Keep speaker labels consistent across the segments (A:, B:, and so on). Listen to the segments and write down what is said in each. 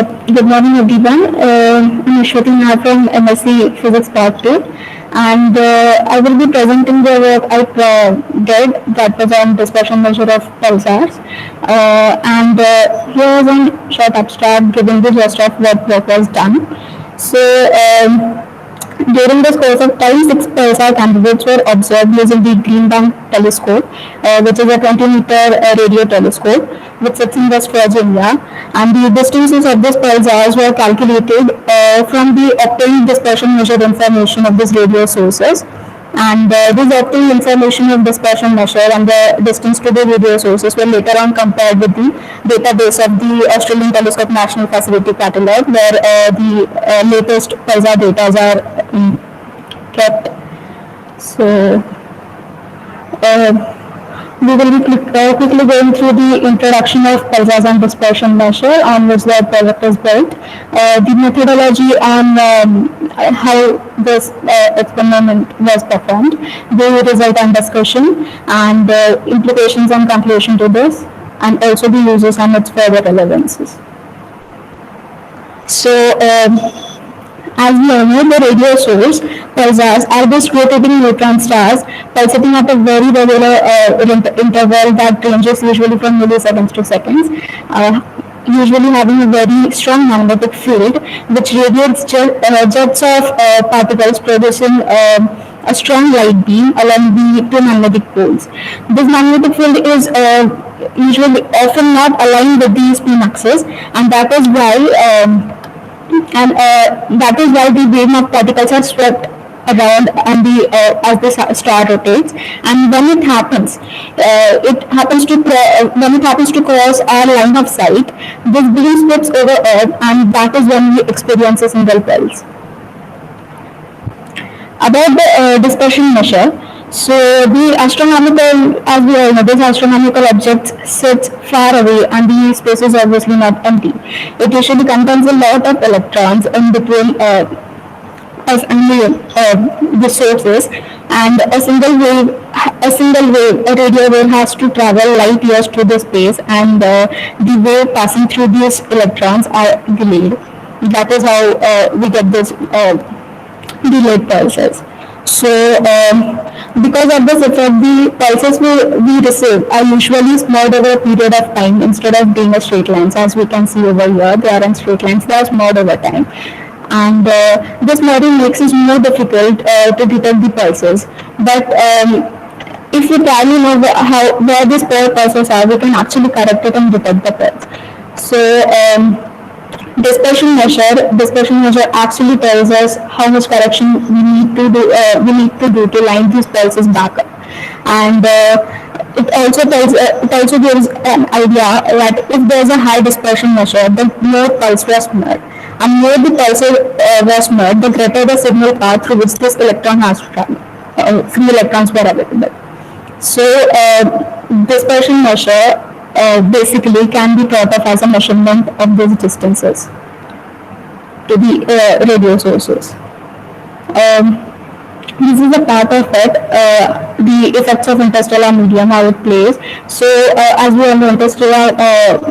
A: Good morning, everyone. I'm Ashwati Nair from MSc Physics Part 2, and I will be presenting the work I did that was on dispersion measure of pulsars. Here is a short abstract giving the gist of what work was done. So, during this course of time, six pulsar candidates were observed using the Green Bank telescope, which is a 20-meter radio telescope, which sits in West Virginia. And the distances of these pulsars were calculated from the obtained dispersion measured information of these radio sources. And this obtained information of dispersion measure and the distance to the radio sources were later on compared with the database of the Australian Telescope National Facility Catalogue, where the latest pulsar data are kept. So, we will be quickly going through the introduction of pulsars and dispersion measure on which the project is built, the methodology on how this experiment was performed, the result and discussion, and implications and conclusion to this, and also the uses and its further relevances. So, as we all know, the radio source pulsars are these rotating neutron stars pulsating at a very regular interval that ranges usually from milliseconds to seconds, usually having a very strong magnetic field which radiates jets of particles producing a strong light beam along the two magnetic poles. This magnetic field is usually often not aligned with the spin axis, and that is why the beam of particles are swept around and as the star rotates. And when it happens to cross our line of sight, this beam slips over Earth, and that is when we experience a single pulse. About the dispersion measure. So the astronomical, as we all know, this astronomical object sits far away and the space is obviously not empty. It usually contains a lot of electrons in between us and the sources, and a single wave, a radio wave has to travel light years through the space, and the wave passing through these electrons are delayed. That is how we get this delayed pulses. So, because of this effect, the pulses we receive are usually smooth over a period of time instead of being a straight lines. As we can see over here, they are in straight lines, they are smooth over time. And this smoothing makes it more difficult to detect the pulses. But if we clearly know where these pulses are, we can actually correct it and detect the pulse. So, dispersion measure actually tells us how much correction we need to do to line these pulses back up, and it also gives an idea that if there is a high dispersion measure, the more pulse was smeared, and more the pulses were smeared, the greater the signal path through which this electron has to travel. Free electrons were available. So dispersion measure basically can be thought of as a measurement of these distances to the radio sources. This is a part of it, the effects of interstellar medium, how it plays. So as we all know, interstellar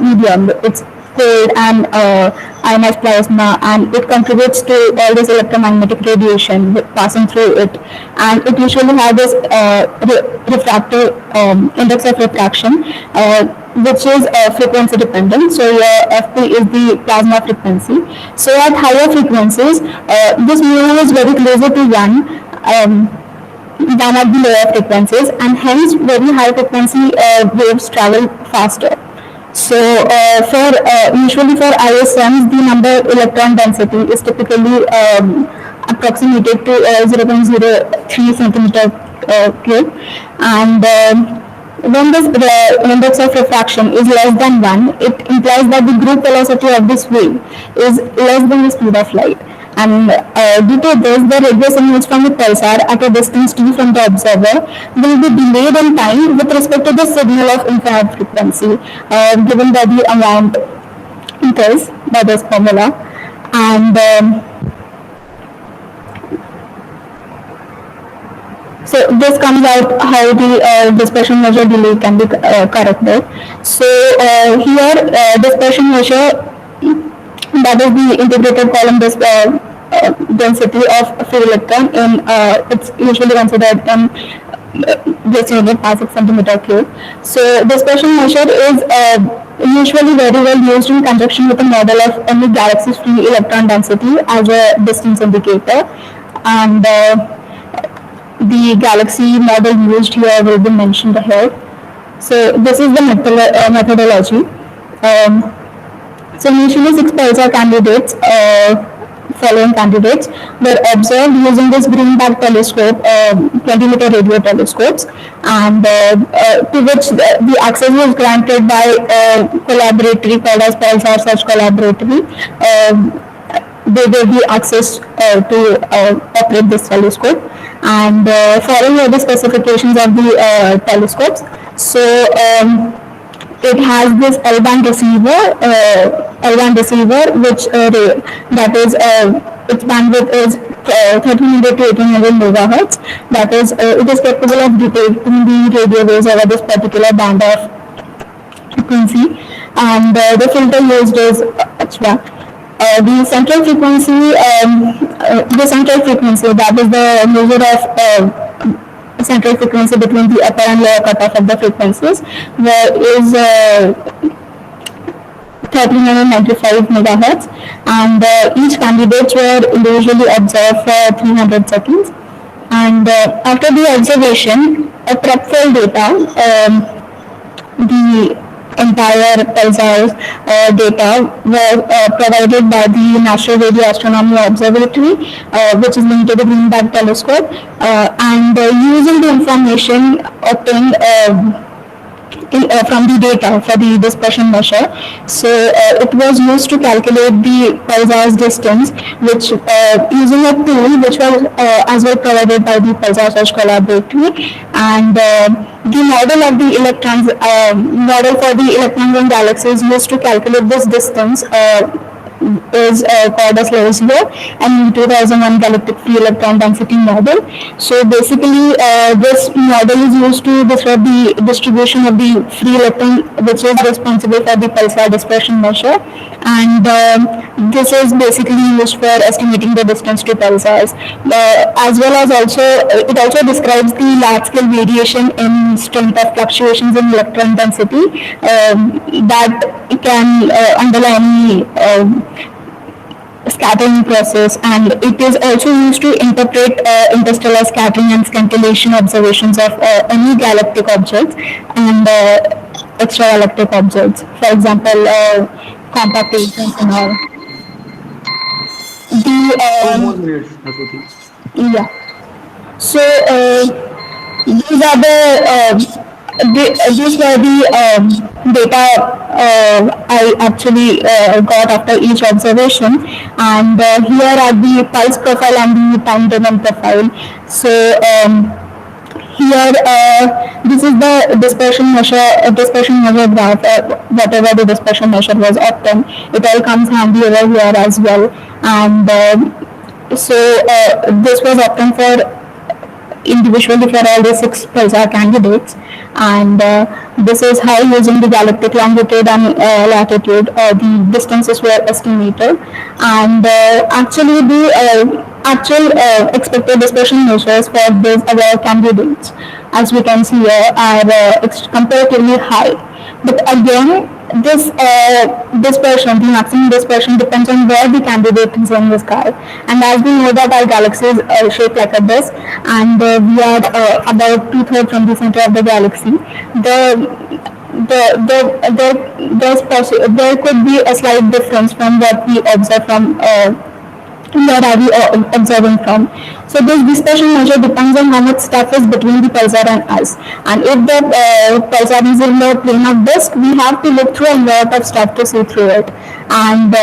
A: medium, it's cold and ionized plasma, and it contributes to all this electromagnetic radiation passing through it, and it usually has this refractive index of refraction, which is frequency dependent. So Fp is the plasma frequency. So at higher frequencies, this mu is very closer to 1 than at the lower frequencies, and hence very high frequency waves travel faster. So usually for ISMs, the number electron density is typically approximated to 0.03 centimeter cube, and when this index of refraction is less than 1, it implies that the group velocity of this wave is less than the speed of light. And due to this, the radio signals from the pulsar at a distance t from the observer will be delayed in time with respect to the signal of infinite frequency given by the amount it is by this formula. And so this comes out how the dispersion measure delay can be corrected. So here dispersion measure that is the integrated column density of a free electron in it's usually considered in just unit per centimeter cube. So dispersion measure is usually very well used in conjunction with a model of any galaxy's free electron density as a distance indicator, and the galaxy model used here will be mentioned here. So this is the methodology. So initially 6 pulsar candidates, following candidates were observed using this Greenback telescope, 20-meter radio telescopes, and to which the access was granted by a collaboratory called as Pulsar Search Collaboratory. They gave the access to operate this telescope, and following the specifications of the telescopes. So it has this L-band receiver, which that is its bandwidth is 1300 to 1800 megahertz. That is, it is capable of detecting the radio waves over this particular band of frequency, and the filter used is HVAC. The central frequency, that is the measure of central frequency between the upper and lower cutoff of the frequencies, where is 1395 megahertz, and each candidates were individually observed for 300 seconds. And after the observation, a prep-fill data, the entire pulsar data were provided by the National Radio Astronomy Observatory, which is linked to the Greenback telescope, and using the information obtained from the data for the dispersion measure. So it was used to calculate the pulsar's distance, which using a tool which was as well provided by the Pulsar Search Collaboratory, and the model of the electrons, model for the electrons and galaxies used to calculate this distance is called as LOSIO, and 2001 galactic free electron density model. So basically this model is used to describe the distribution of the free electron, which is responsible for the pulsar dispersion measure, and this is basically used for estimating the distance to pulsars, as well as also it also describes the large scale variation in strength of fluctuations in electron density that can underlie any scattering process, and it is also used to interpret interstellar scattering and scintillation observations of any galactic objects and extragalactic objects, for example compact agents and all.
B: Almost minutes, Ashwati.
A: Yeah, so these are these were the data I actually got after each observation, and here are the pulse profile and the time domain profile. So here this is the dispersion measure graph, whatever the dispersion measure was obtained, it all comes handy over here as well, and so this was obtained for individually for all the 6 pulsar candidates, and this is how, using the galactic longitude and latitude, the distances were estimated, and actually the actual expected dispersion measures for these other candidates, as we can see here, are comparatively high. But again, this dispersion, the maximum dispersion, depends on where the candidate is in the sky. And as we know that our galaxy is shaped like a disk, and we are about 2/3 from the center of the galaxy, there could be a slight difference from what we observe from where are we observing from. So this dispersion measure depends on how much stuff is between the pulsar and us. And if the pulsar is in the plane of disk, we have to look through a lot of stuff to see through it. And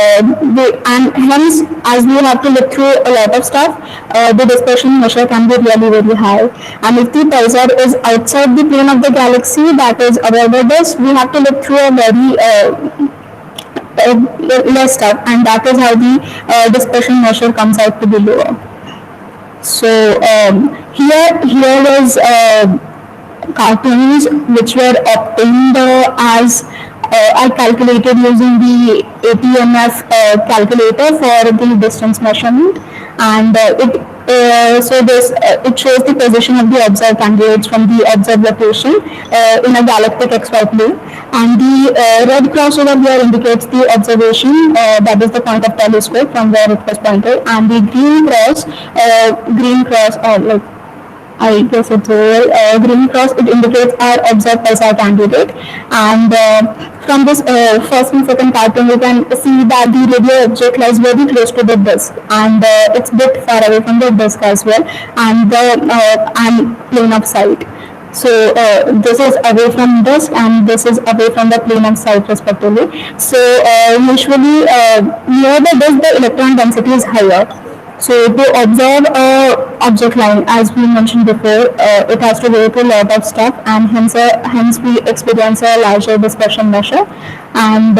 A: hence, as we have to look through a lot of stuff, the dispersion measure can be really, very high. And if the pulsar is outside the plane of the galaxy, that is above the disk, we have to look through a very less stuff, and that is how the dispersion measure comes out to be lower. So here was cartoons which were obtained as are calculated using the ATMF calculator for the distance measurement, and it shows the position of the observed candidates from the observed location in a galactic XY plane, and the red cross over here indicates the observation, that is the point of telescope from where it was pointed, and the green cross, like I guess it's over. Green cross, it indicates our observed pulsar candidate, and from this first and second cartoon we can see that the radio object lies very close to the disk, and it's a bit far away from the disk as well, and the plane of sight. So this is away from disk and this is away from the plane of sight respectively. So usually near the disk the electron density is higher. So to observe a object line, as we mentioned before, it has to go through a lot of stuff, and hence we experience a larger dispersion measure. And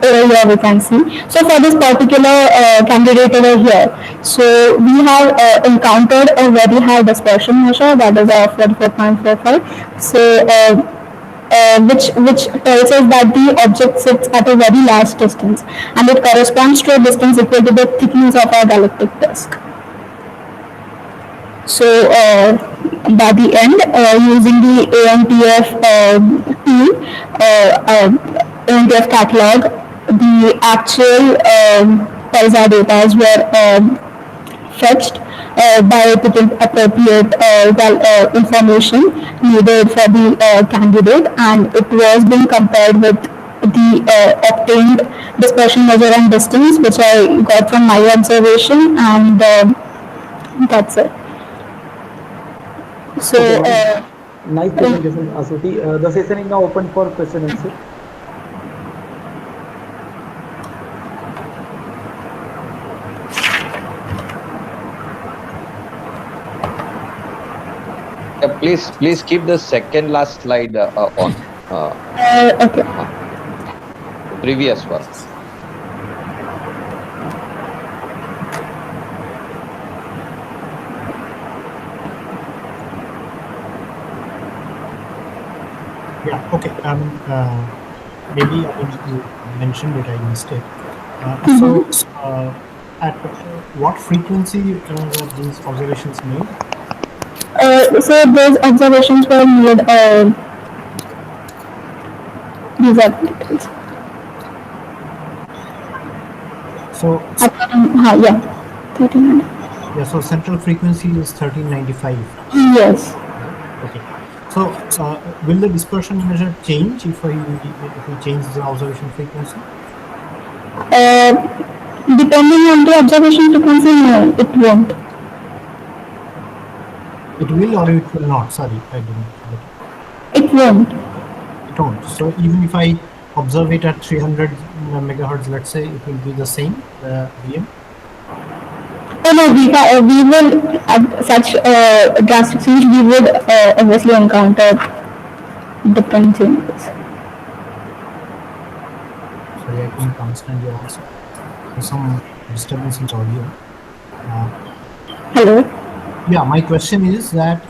A: here we can see. So for this particular candidate over here, so we have encountered a very high dispersion measure, that is of 44.45. So which tells us that the object sits at a very large distance, and it corresponds to a distance equal to the thickness of our galactic disk. So by the end, using the ANTF tool, ANTF catalog, the actual pulsar data were fetched by putting appropriate information needed for the candidate, and it was being compared with the obtained dispersion measure and distance, which I got from my observation, and that's it. So
B: Nice presentation, Asuti. The session is now open for question and answer.
C: Please keep the second last slide on.
A: okay.
C: Previous one.
D: Yeah, okay. Maybe you mentioned it, I missed it. At what frequency were these observations made?
A: So those observations were made. These are details.
D: So
A: yeah, 1300.
D: yeah, so central frequency is 1395.
A: Yes.
D: Okay. So will the dispersion measure change if we change the observation frequency?
A: Depending on the observation frequency, no, it won't.
D: It will or it will not? Sorry, I didn't get it.
A: It won't.
D: It won't. So even if I observe it at 300 megahertz, let's say, it will be the same, the VM?
A: Oh no, we will, at such drastic change, we would obviously encounter different changes.
D: Sorry, I couldn't understand your answer. There's some disturbance in audio.
A: Hello?
D: Yeah, my question is that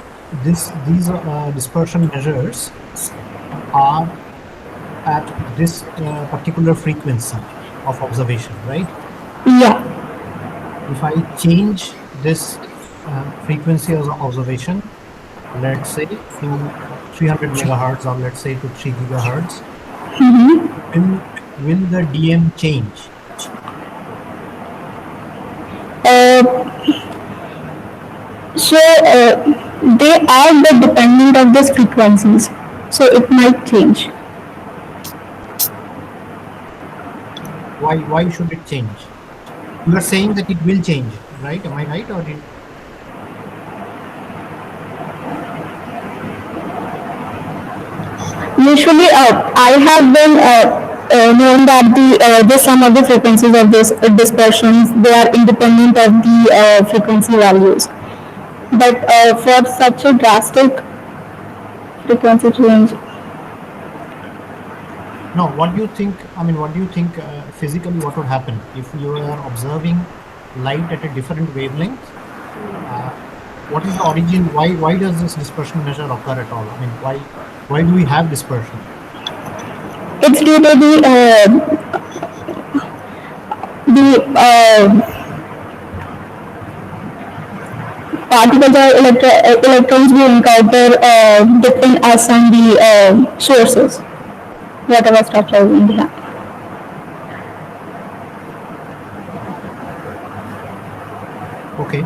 D: these dispersion measures are at this particular frequency of observation, right?
A: Yeah.
D: If I change this frequency of observation, let's say to 300 megahertz or let's say to 3 gigahertz, will the DM change?
A: They are the dependent of these frequencies, so it might change.
D: Why should it change? You are saying that it will change, right? Am I right, or did?
A: Usually, I have been known that the sum of the frequencies of this dispersions, they are independent of the frequency values. But for such a drastic frequency change,
D: No, what do you think? I mean, what do you think physically what would happen if you are observing light at a different wavelength what is the origin? Why does this dispersion measure occur at all? I mean, why do we have dispersion?
A: It's due to the particles or electrons we encounter depend us on the sources, whatever structure we have.
D: Okay.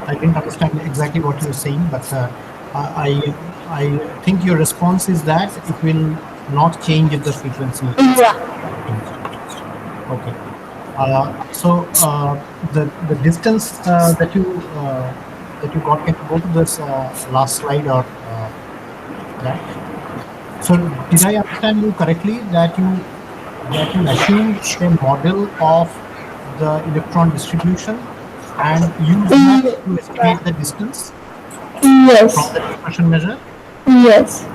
D: I didn't understand exactly what you were saying, but I think your response is that it will not change if the frequency.
A: Yeah.
D: Okay. So the distance that you got, can you go to this last slide or that? So did I understand you correctly that you assumed a model of the electron distribution and use that to estimate the distance
A: Yes.
D: from the dispersion measure?
A: Yes.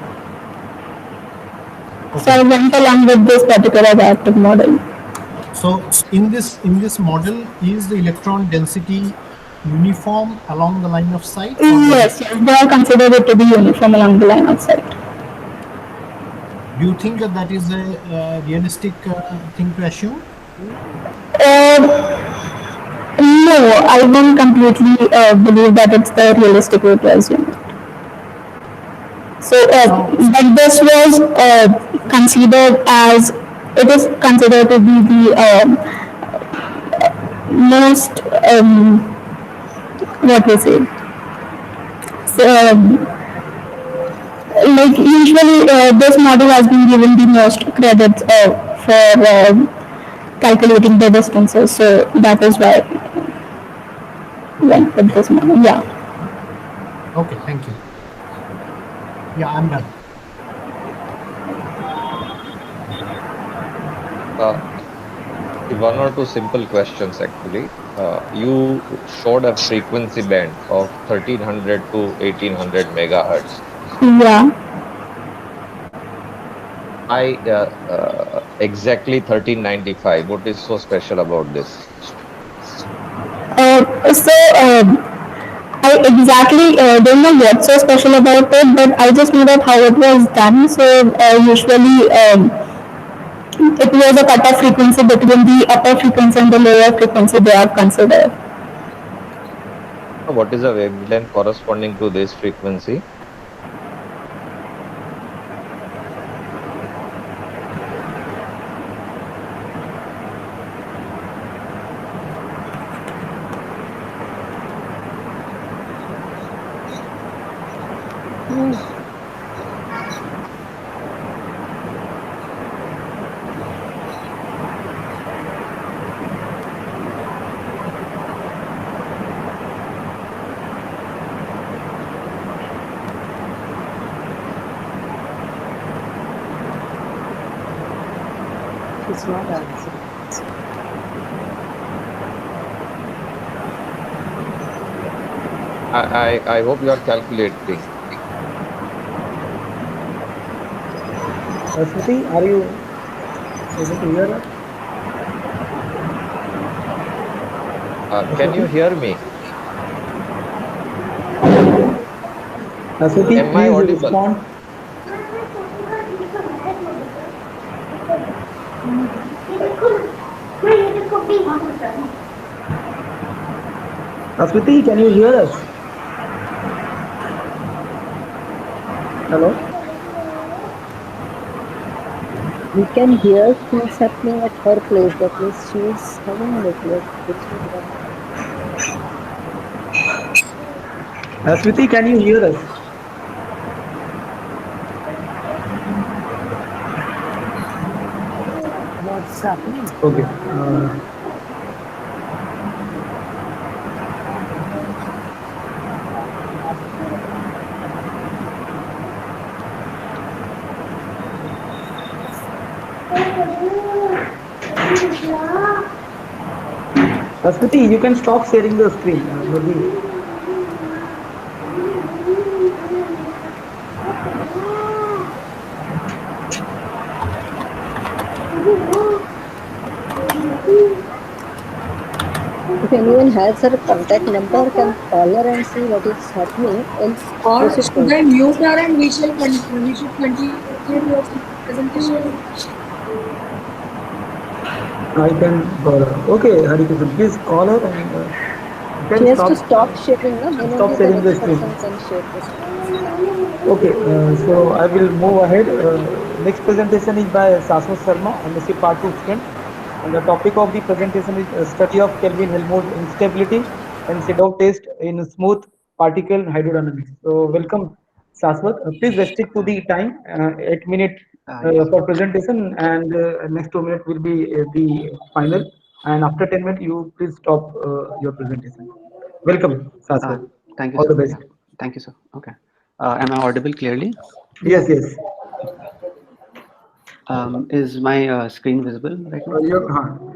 D: Okay.
A: So I went along with this particular reactive model.
D: So in this model, is the electron density uniform along the line of sight?
A: Yes, they are considered it to be uniform along the line of sight.
D: Do you think that is a realistic thing to assume?
A: No, I won't completely believe that it's the realistic way to assume it. So, but this was considered as, it is considered to be the most, what we say, so, like usually this model has been given the most credits for calculating the distances, so that is why I went with this model. Yeah.
D: Okay, thank you. Yeah, I'm done.
C: One or two simple questions actually. You showed a frequency band of 1300 to 1800 megahertz.
A: Yeah.
C: I exactly 1395. What is so special about this?
A: I exactly don't know what's so special about it, but I just know that how it was done. So usually it was a cutoff frequency between the upper frequency and the lower frequency they are considered.
C: What is the wavelength corresponding to this frequency?
E: It's not answering.
C: I hope you are calculating.
B: Smriti, are you able to hear us?
C: Can you hear me?
B: Smriti,
C: Am I
B: please
C: audible?
B: respond. Smriti, can you hear us? Hello?
E: We can hear things happening at her place. That means she is having network.
B: Smriti, can you hear us?
E: What's happening?
B: Okay. Smriti, you can stop sharing the screen. Maybe.
E: If anyone has her contact number, can call her and see what is happening. Else,
F: Or
E: proceed
F: should
E: further.
F: I mute her and we should continue your presentation?
B: I can call her. Okay, Harikrishna, please call her and you
E: She
B: can
E: has to stop sharing, no? Then
B: stop
E: only the
B: sharing the
E: next
B: screen.
E: person can share the screen.
B: Okay, so I will move ahead. Next presentation is by Saswat Sharma, MSc Part 2 student. And the topic of the presentation is study of Kelvin-Helmholtz instability and Sedov test in smooth particle hydrodynamics. So welcome, Saswat. Please restrict to the time, 8 minutes
G: Yes.
B: for presentation, and next 2 minutes will be the final. And after 10 minutes, you please stop your presentation. Welcome, Saswat.
G: Thank you,
B: All
G: sir.
B: the best.
G: Yeah. Thank you, sir. Okay. Am I audible clearly?
B: Yes,
E: Yeah.
B: yes.
G: Is my screen visible right now?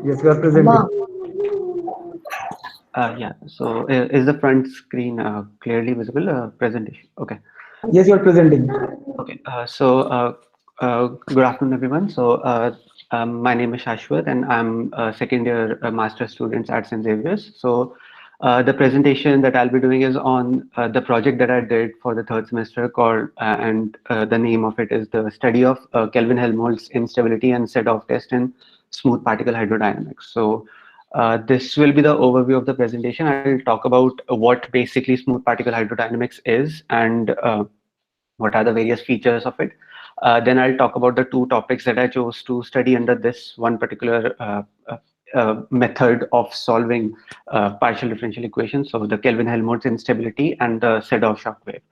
B: Yes, you are
E: Amma,
B: presenting.
G: Yeah. So is the front screen clearly visible? Presentation. Okay.
B: Yes, you are presenting.
G: Okay. Good afternoon, everyone. My name is Shashwat, and I'm a second year master students at St. Xavier's. The presentation that I'll be doing is on the project that I did for the third semester called, the name of it is the study of Kelvin-Helmholtz instability and Sedov test in smooth particle hydrodynamics. This will be the overview of the presentation. I'll talk about what basically smooth particle hydrodynamics is and what are the various features of it. Then I'll talk about the two topics that I chose to study under this one particular method of solving partial differential equations. So the Kelvin-Helmholtz instability and the Sedov shock wave.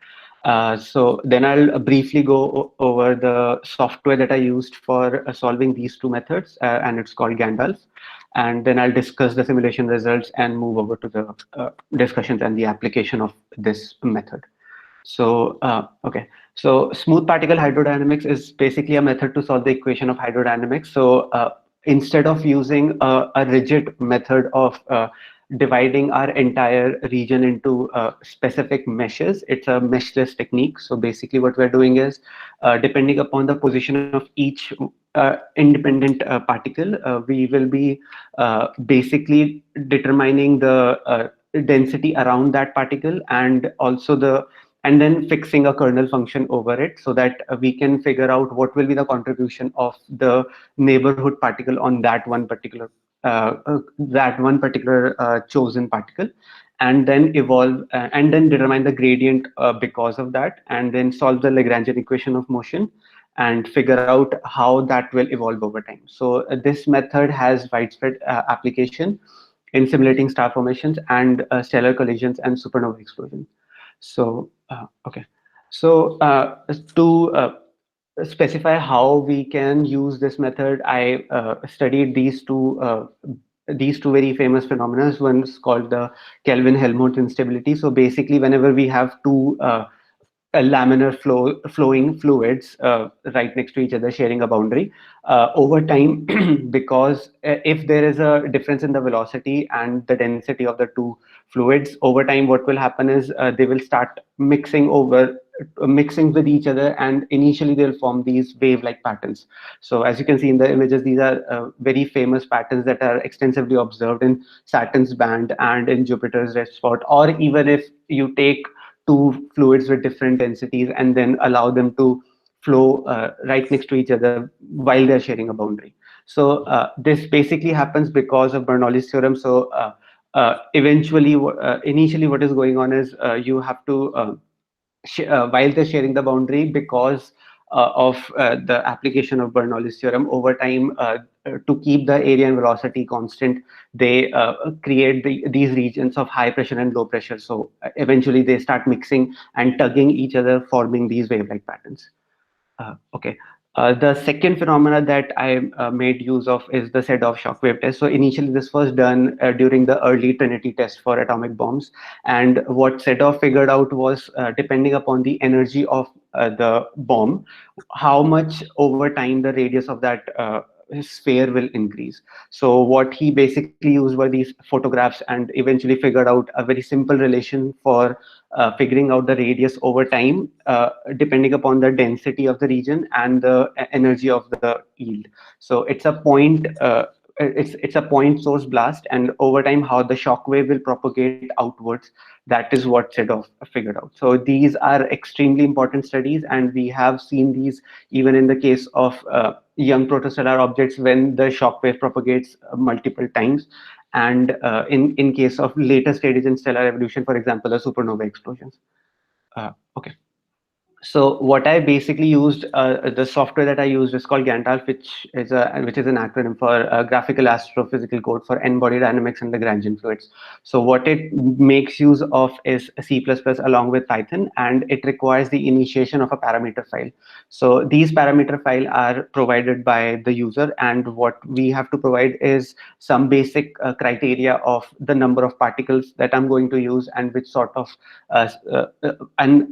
G: So then I'll briefly go over the software that I used for solving these two methods, and it's called Gandalf. And then I'll discuss the simulation results and move over to the discussions and the application of this method. Okay. So smooth particle hydrodynamics is basically a method to solve the equation of hydrodynamics. Instead of using a rigid method of dividing our entire region into specific meshes, it's a meshless technique. So basically what we're doing is, depending upon the position of each independent particle, we will be basically determining the density around that particle and then fixing a kernel function over it so that we can figure out what will be the contribution of the neighborhood particle on that one particular chosen particle, and then evolve and then determine the gradient because of that, and then solve the Lagrangian equation of motion and figure out how that will evolve over time. This method has widespread application in simulating star formations and stellar collisions and supernova explosions. Okay. To specify how we can use this method, I studied these two very famous phenomena. One's called the Kelvin-Helmholtz instability. So basically, whenever we have two laminar flowing fluids right next to each other sharing a boundary, over time, because if there is a difference in the velocity and the density of the two fluids, over time what will happen is they will start mixing with each other, and initially they'll form these wave-like patterns. So as you can see in the images, these are very famous patterns that are extensively observed in Saturn's band and in Jupiter's red spot. Or even if you take two fluids with different densities and then allow them to flow right next to each other while they're sharing a boundary. This basically happens because of Bernoulli's theorem. Initially what is going on is you have to while they're sharing the boundary, because of the application of Bernoulli's theorem, over time, to keep the area and velocity constant, they create these regions of high pressure and low pressure. So eventually they start mixing and tugging each other, forming these wave-like patterns. Okay. The second phenomena that I made use of is the Sedov shockwave test. So initially this was done during the early Trinity test for atomic bombs. And what Sedov figured out was, depending upon the energy of the bomb, how much over time the radius of that sphere will increase. So what he basically used were these photographs and eventually figured out a very simple relation for figuring out the radius over time, depending upon the density of the region and the energy of the yield. So it's a point it's a point source blast, and over time how the shock wave will propagate outwards, that is what Sedov figured out. So these are extremely important studies, and we have seen these even in the case of young protostellar objects when the shock wave propagates multiple times, and in case of later stages in stellar evolution, for example, the supernova explosions. Okay. So what I basically used, the software that I used is called GANTALF, which is an acronym for Graphical Astrophysical Code for N-body dynamics and Lagrangian fluids. So what it makes use of is C++ along with Python, and it requires the initiation of a parameter file. So these parameter files are provided by the user, and what we have to provide is some basic criteria of the number of particles that I'm going to use, and which sort of and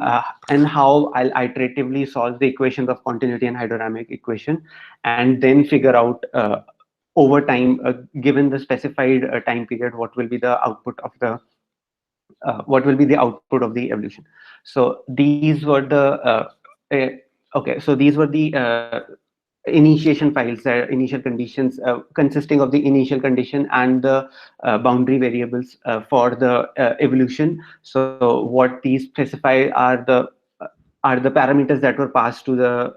G: how I'll iteratively solve the equations of continuity and hydrodynamic equation, and then figure out over time, given the specified time period, what will be the output of the evolution. So these were the okay. So these were the initiation files, initial conditions, consisting of the initial condition and the boundary variables for the evolution. So what these specify are the parameters that were passed to the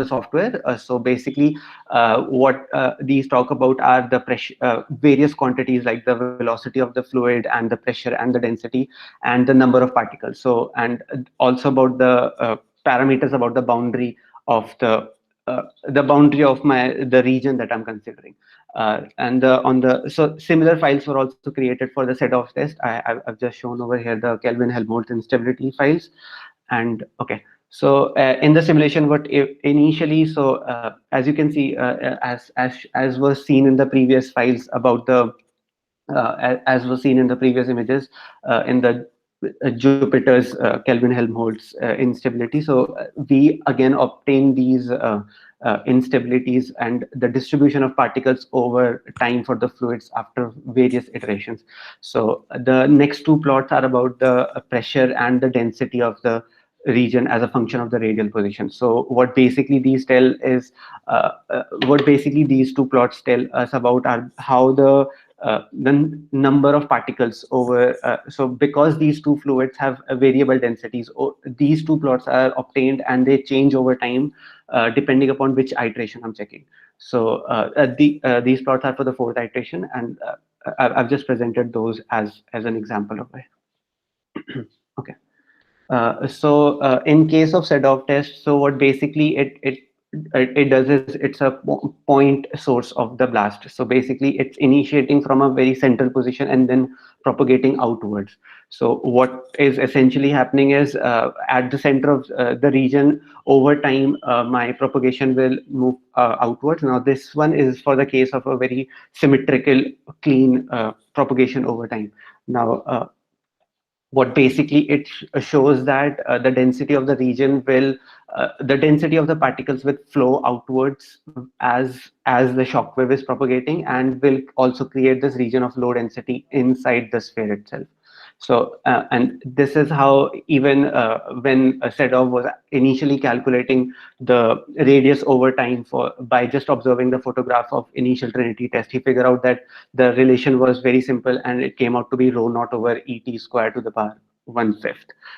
G: software. So basically, what these talk about are the pressure, various quantities like the velocity of the fluid and the pressure and the density and the number of particles. So, and also about the parameters about the boundary of the region that I'm considering. So similar files were also created for the Sedov test. I've just shown over here the Kelvin-Helmholtz instability files. And okay, so in the simulation, initially, so as you can see, as was seen in the previous files about the as was seen in the previous images in the Jupiter's Kelvin-Helmholtz instability. So we again obtain these instabilities and the distribution of particles over time for the fluids after various iterations. So the next two plots are about the pressure and the density of the region as a function of the radial position. So what basically these tell is what basically these two plots tell us about are how the number of particles over so because these two fluids have variable densities, these two plots are obtained and they change over time depending upon which iteration I'm checking. So these plots are for the fourth iteration, and I've just presented those as an example of it. Okay. So in case of Sedov test, so what basically it does is it's a point source of the blast. So basically it's initiating from a very central position and then propagating outwards. So what is essentially happening is at the center of the region, over time my propagation will move outwards. Now this one is for the case of a very symmetrical, clean propagation over time. Now what basically it shows that the density of the region will, the density of the particles will flow outwards as the shock wave is propagating, and will also create this region of low density inside the sphere itself. So, and this is how even when Sedov was initially calculating the radius over time by just observing the photograph of initial Trinity test, he figured out that the relation was very simple, and it came out to be rho naught over ET squared to the power 1/5.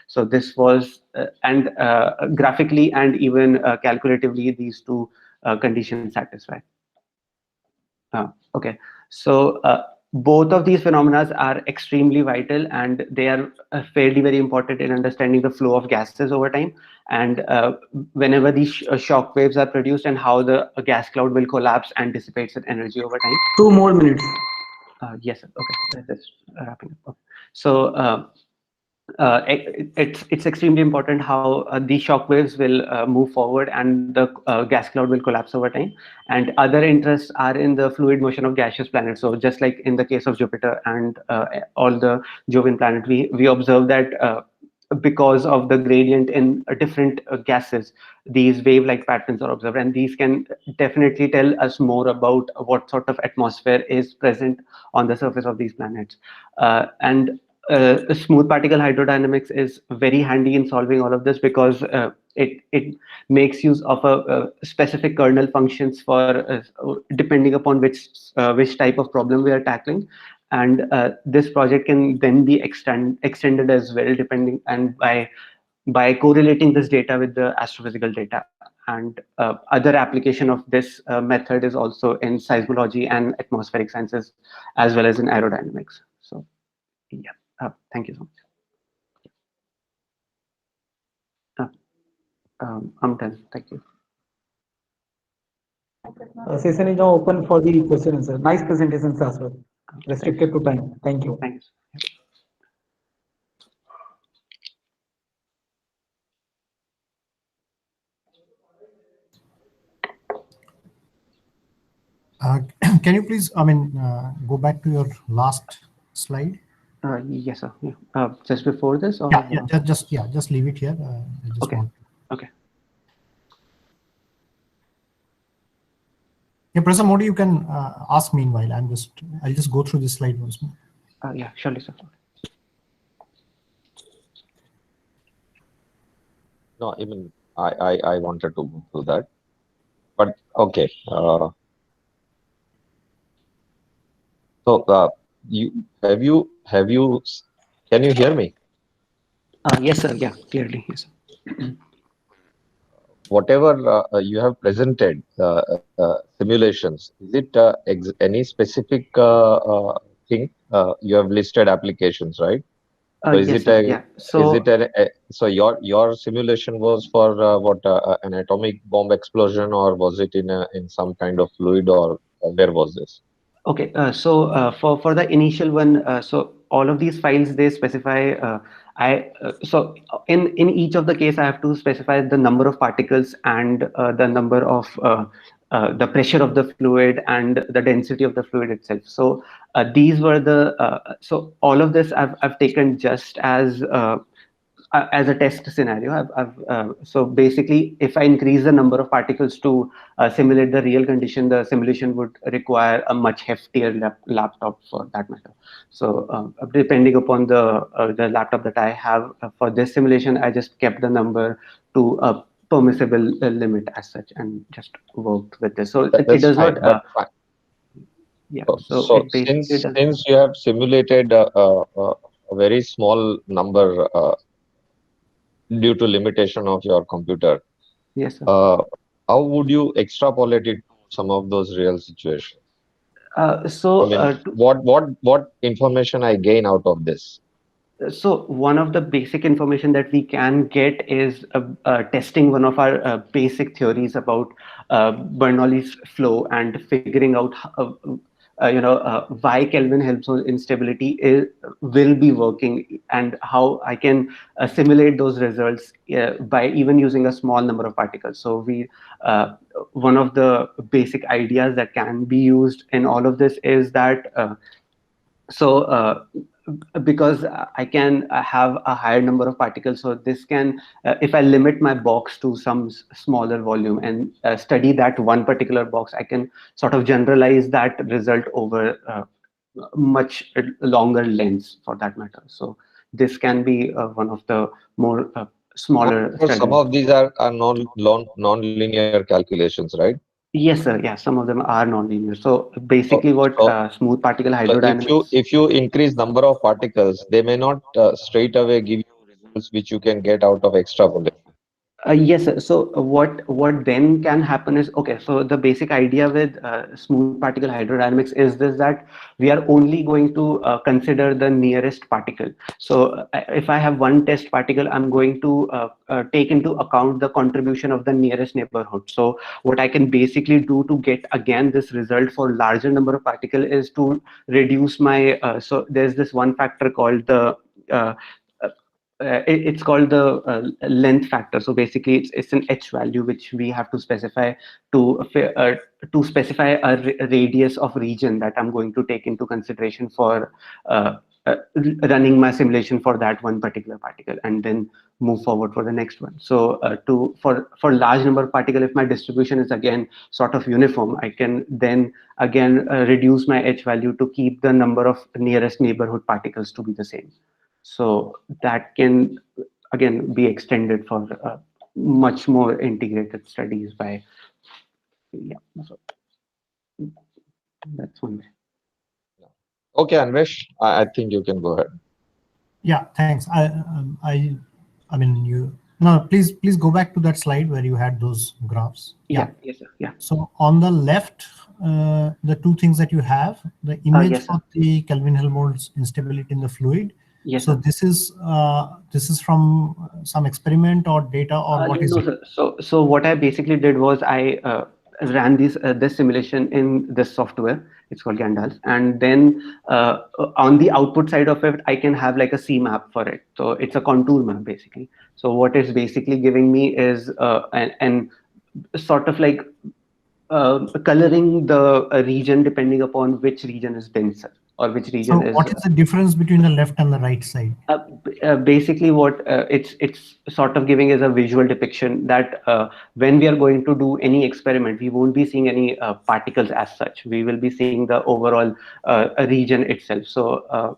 G: So this was, and graphically and even calculatively, these two conditions satisfy. Okay, so both of these phenomena are extremely vital, and they are fairly very important in understanding the flow of gases over time, and whenever these shock waves are produced, and how the gas cloud will collapse and dissipates its energy over time.
B: 2 more minutes.
G: Yes, sir. Okay, that's wrapping up. Okay. So it's extremely important how these shock waves will move forward, and the gas cloud will collapse over time. And other interests are in the fluid motion of gaseous planets. So just like in the case of Jupiter and all the Jovian planets, we observe that because of the gradient in different gases, these wave-like patterns are observed, and these can definitely tell us more about what sort of atmosphere is present on the surface of these planets. And smooth particle hydrodynamics is very handy in solving all of this because it makes use of a specific kernel functions for depending upon which type of problem we are tackling, and this project can then be extended as well, depending and by correlating this data with the astrophysical data. And other application of this method is also in seismology and atmospheric sciences, as well as in aerodynamics. So yeah, thank you so much. I'm done. Thank you.
B: Session is now open for the question and answer. Nice presentations as well. Restricted to time. Thank you.
G: Thanks.
D: Can you please, go back to your last slide?
G: Yes, sir. Yeah. Just before this, or
D: Just leave it here. I just
G: okay.
D: want.
G: Okay.
D: Yeah, Professor Modi, you can ask meanwhile. I'll just go through this slide once more.
G: Yeah, surely, sir.
C: No, even I wanted to go through that, but okay. So can you hear me?
G: Yes, sir. Yeah, clearly. Yes, sir.
C: Whatever you have presented, simulations, is it any specific thing? You have listed applications, right? So is
G: Yes,
C: it
G: sir.
C: a
G: Yeah.
C: is it so your simulation was for an atomic bomb explosion, or was it in some kind of fluid, or where was this?
G: Okay, for the initial one, so all of these files, they specify. So in each of the case, I have to specify the number of particles and the number of the pressure of the fluid and the density of the fluid itself. So these were the so all of this I've taken just as a test scenario. So basically, if I increase the number of particles to simulate the real condition, the simulation would require a much heftier laptop for that matter. So depending upon the laptop that I have for this simulation, I just kept the number to a permissible limit as such, and just worked with this. So it does
C: fine,
G: not.
C: but fine.
G: Yeah.
C: So
G: it basically does.
C: since you have simulated a very small number due to limitation of your computer,
G: Yes, sir.
C: how would you extrapolate it to some of those real situations?
G: So
C: I mean, what information I gain out of this?
G: So one of the basic information that we can get is testing one of our basic theories about Bernoulli's flow and figuring out why Kelvin-Helmholtz instability will be working, and how I can simulate those results by even using a small number of particles. So one of the basic ideas that can be used in all of this is that because I can have a higher number of particles, so this can, if I limit my box to some smaller volume and study that one particular box, I can sort of generalize that result over much longer lengths for that matter. So this can be one of the more smaller
C: For some
G: studies.
C: of these are non-linear calculations, right?
G: Yes, sir. Yeah, some of them are nonlinear. So basically, what smooth particle
C: So
G: hydrodynamics.
C: if you increase number of particles, they may not straight away give you results which you can get out of extrapolation.
G: Yes, sir. So what then can happen is, okay, so the basic idea with smooth particle hydrodynamics is this, that we are only going to consider the nearest particle. So if I have one test particle, I'm going to take into account the contribution of the nearest neighborhood. So what I can basically do to get again this result for larger number of particle is to reduce my so there's this one factor called the it's called the length factor. So basically, it's an h value which we have to specify to specify a radius of region that I'm going to take into consideration for running my simulation for that one particular particle, and then move forward for the next one. So for large number of particle, if my distribution is again sort of uniform, I can then again reduce my h value to keep the number of nearest neighborhood particles to be the same. So that can again be extended for much more integrated studies by, yeah, so that's one way.
C: Okay, Anvesh, I think you can go ahead.
D: Yeah, thanks. I mean, you. No, please go back to that slide where you had those graphs.
G: Yeah, yes, sir. Yeah.
D: So on the left, the two things that you have, the image
G: Yes, sir.
D: for the Kelvin-Helmholtz instability in the fluid.
G: Yes,
D: So
G: sir.
D: this is from some experiment or data, or what is
G: No,
D: it?
G: sir. So what I basically did was I ran this simulation in this software. It's called Gandalf, and then on the output side of it, I can have like a C map for it. So it's a contour map basically. So what it's basically giving me is an sort of like coloring the region depending upon which region is denser or which
D: So
G: region is.
D: what is the difference between the left and the right side?
G: Basically, what it's sort of giving is a visual depiction that when we are going to do any experiment, we won't be seeing any particles as such. We will be seeing the overall region itself. So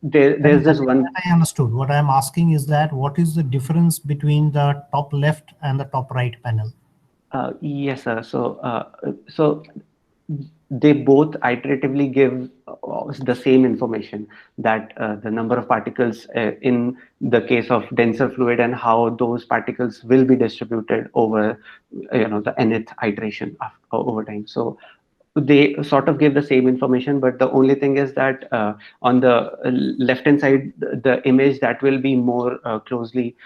G: there's this one.
D: I understood. What I'm asking is that what is the difference between the top left and the top right panel?
G: Yes, sir. So they both iteratively give the same information, that the number of particles in the case of denser fluid and how those particles will be distributed over the nth iteration over time. So they sort of give the same information, but the only thing is that on the left hand side, the image that will be more closely.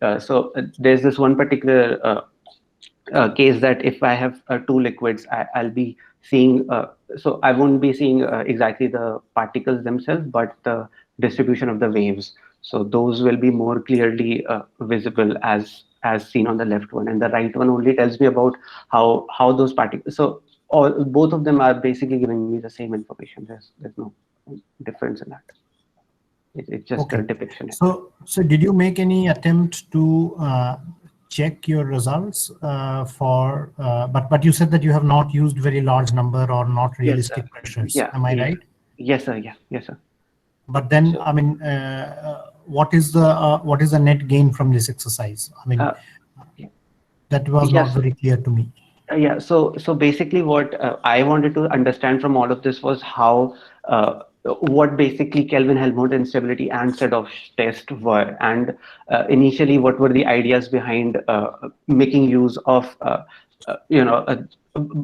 G: There's this one particular case that if I have two liquids, I'll be seeing, so I won't be seeing exactly the particles themselves, but the distribution of the waves. So those will be more clearly visible as seen on the left one, and the right one only tells me about how those particles. So both of them are basically giving me the same information. There's no difference in that. It's just a depiction.
D: So did you make any attempt to check your results but you said that you have not used very large number or not realistic pressures.
G: Yeah.
D: Am I right?
G: Yes, sir. Yeah. Yes, sir.
D: But then, I mean, what is the net gain from this exercise? I mean, that was not very clear to me.
G: Yeah. So basically, what I wanted to understand from all of this was how what basically Kelvin-Helmholtz instability and Sedov's test were, and initially what were the ideas behind making use of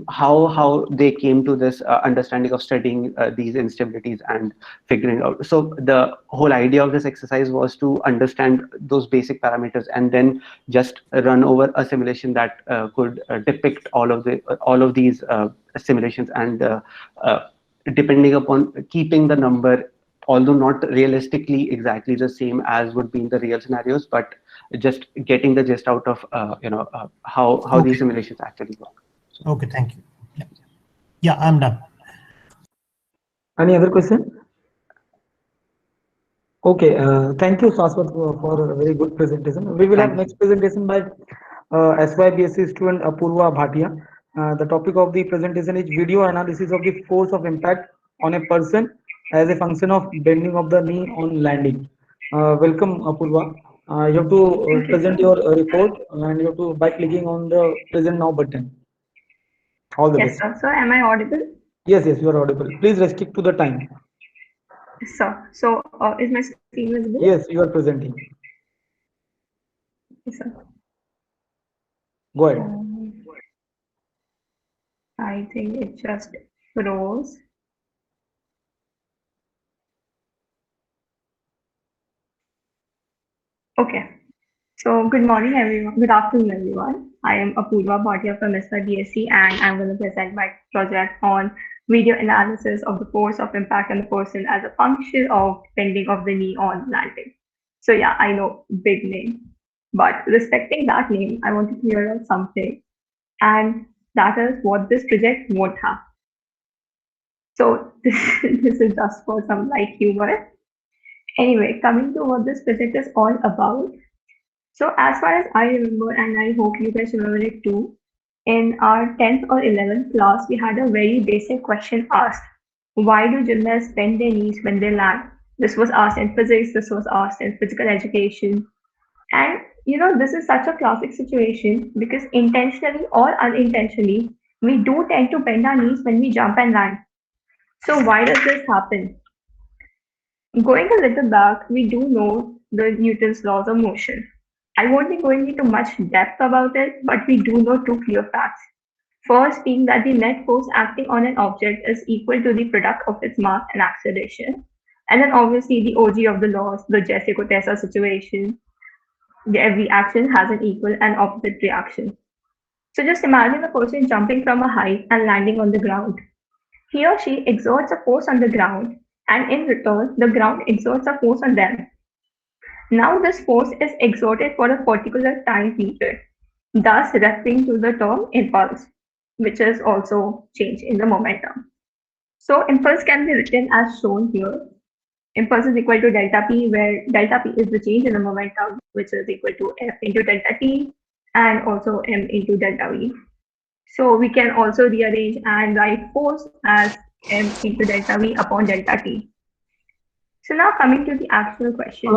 G: how they came to this understanding of studying these instabilities and figuring out. So the whole idea of this exercise was to understand those basic parameters and then just run over a simulation that could depict all of these simulations, and depending upon keeping the number, although not realistically exactly the same as would be in the real scenarios, but just getting the gist out of how these simulations actually work.
D: Okay, thank you. Yeah, I'm done.
B: Any other question? Okay, thank you, Shashwat, for a very good presentation. We will have next presentation by SYBSc student Apurva Bhatia. The topic of the presentation is video analysis of the force of impact on a person as a function of bending of the knee on landing. Welcome, Apurva. You have to present your report, and you have to by clicking on the present now button. All the best.
H: Yes, sir. So, am I audible?
B: Yes, you are audible. Please restrict to the time.
H: Sir. So, is my screen visible?
B: Yes, you are presenting.
H: Yes, sir.
B: Go ahead.
H: I think it just froze. Okay. So, good morning, everyone. Good afternoon, everyone. I am Apurva Bhatia from SYBSc, and I'm going to present my project on video analysis of the force of impact on the person as a function of bending of the knee on landing. So, yeah, I know, big name. But respecting that name, I want to clear out something, and that is what this project won't have. So, this is just for some light humor. Anyway, coming to what this project is all about. So as far as I remember, and I hope you guys remember it too, in our 10th or 11th class, we had a very basic question asked. Why do gymnasts bend their knees when they land? This was asked in physics, this was asked in physical education. And this is such a classic situation because intentionally or unintentionally, we do tend to bend our knees when we jump and land. So why does this happen? Going a little back, we do know the Newton's laws of motion. I won't be going into much depth about it, but we do know two clear facts. First being that the net force acting on an object is equal to the product of its mass and acceleration. And then obviously the OG of the laws, the Jessica-Tessa situation, every action has an equal and opposite reaction. So just imagine a person jumping from a height and landing on the ground. He or she exerts a force on the ground, and in return, the ground exerts a force on them. Now this force is exerted for a particular time period, thus referring to the term impulse, which is also change in the momentum. So impulse can be written as shown here. Impulse is equal to delta p, where delta p is the change in the momentum, which is equal to f into delta t, and also m into delta v. So we can also rearrange and write force as m into delta v upon delta t. So now coming to the actual question.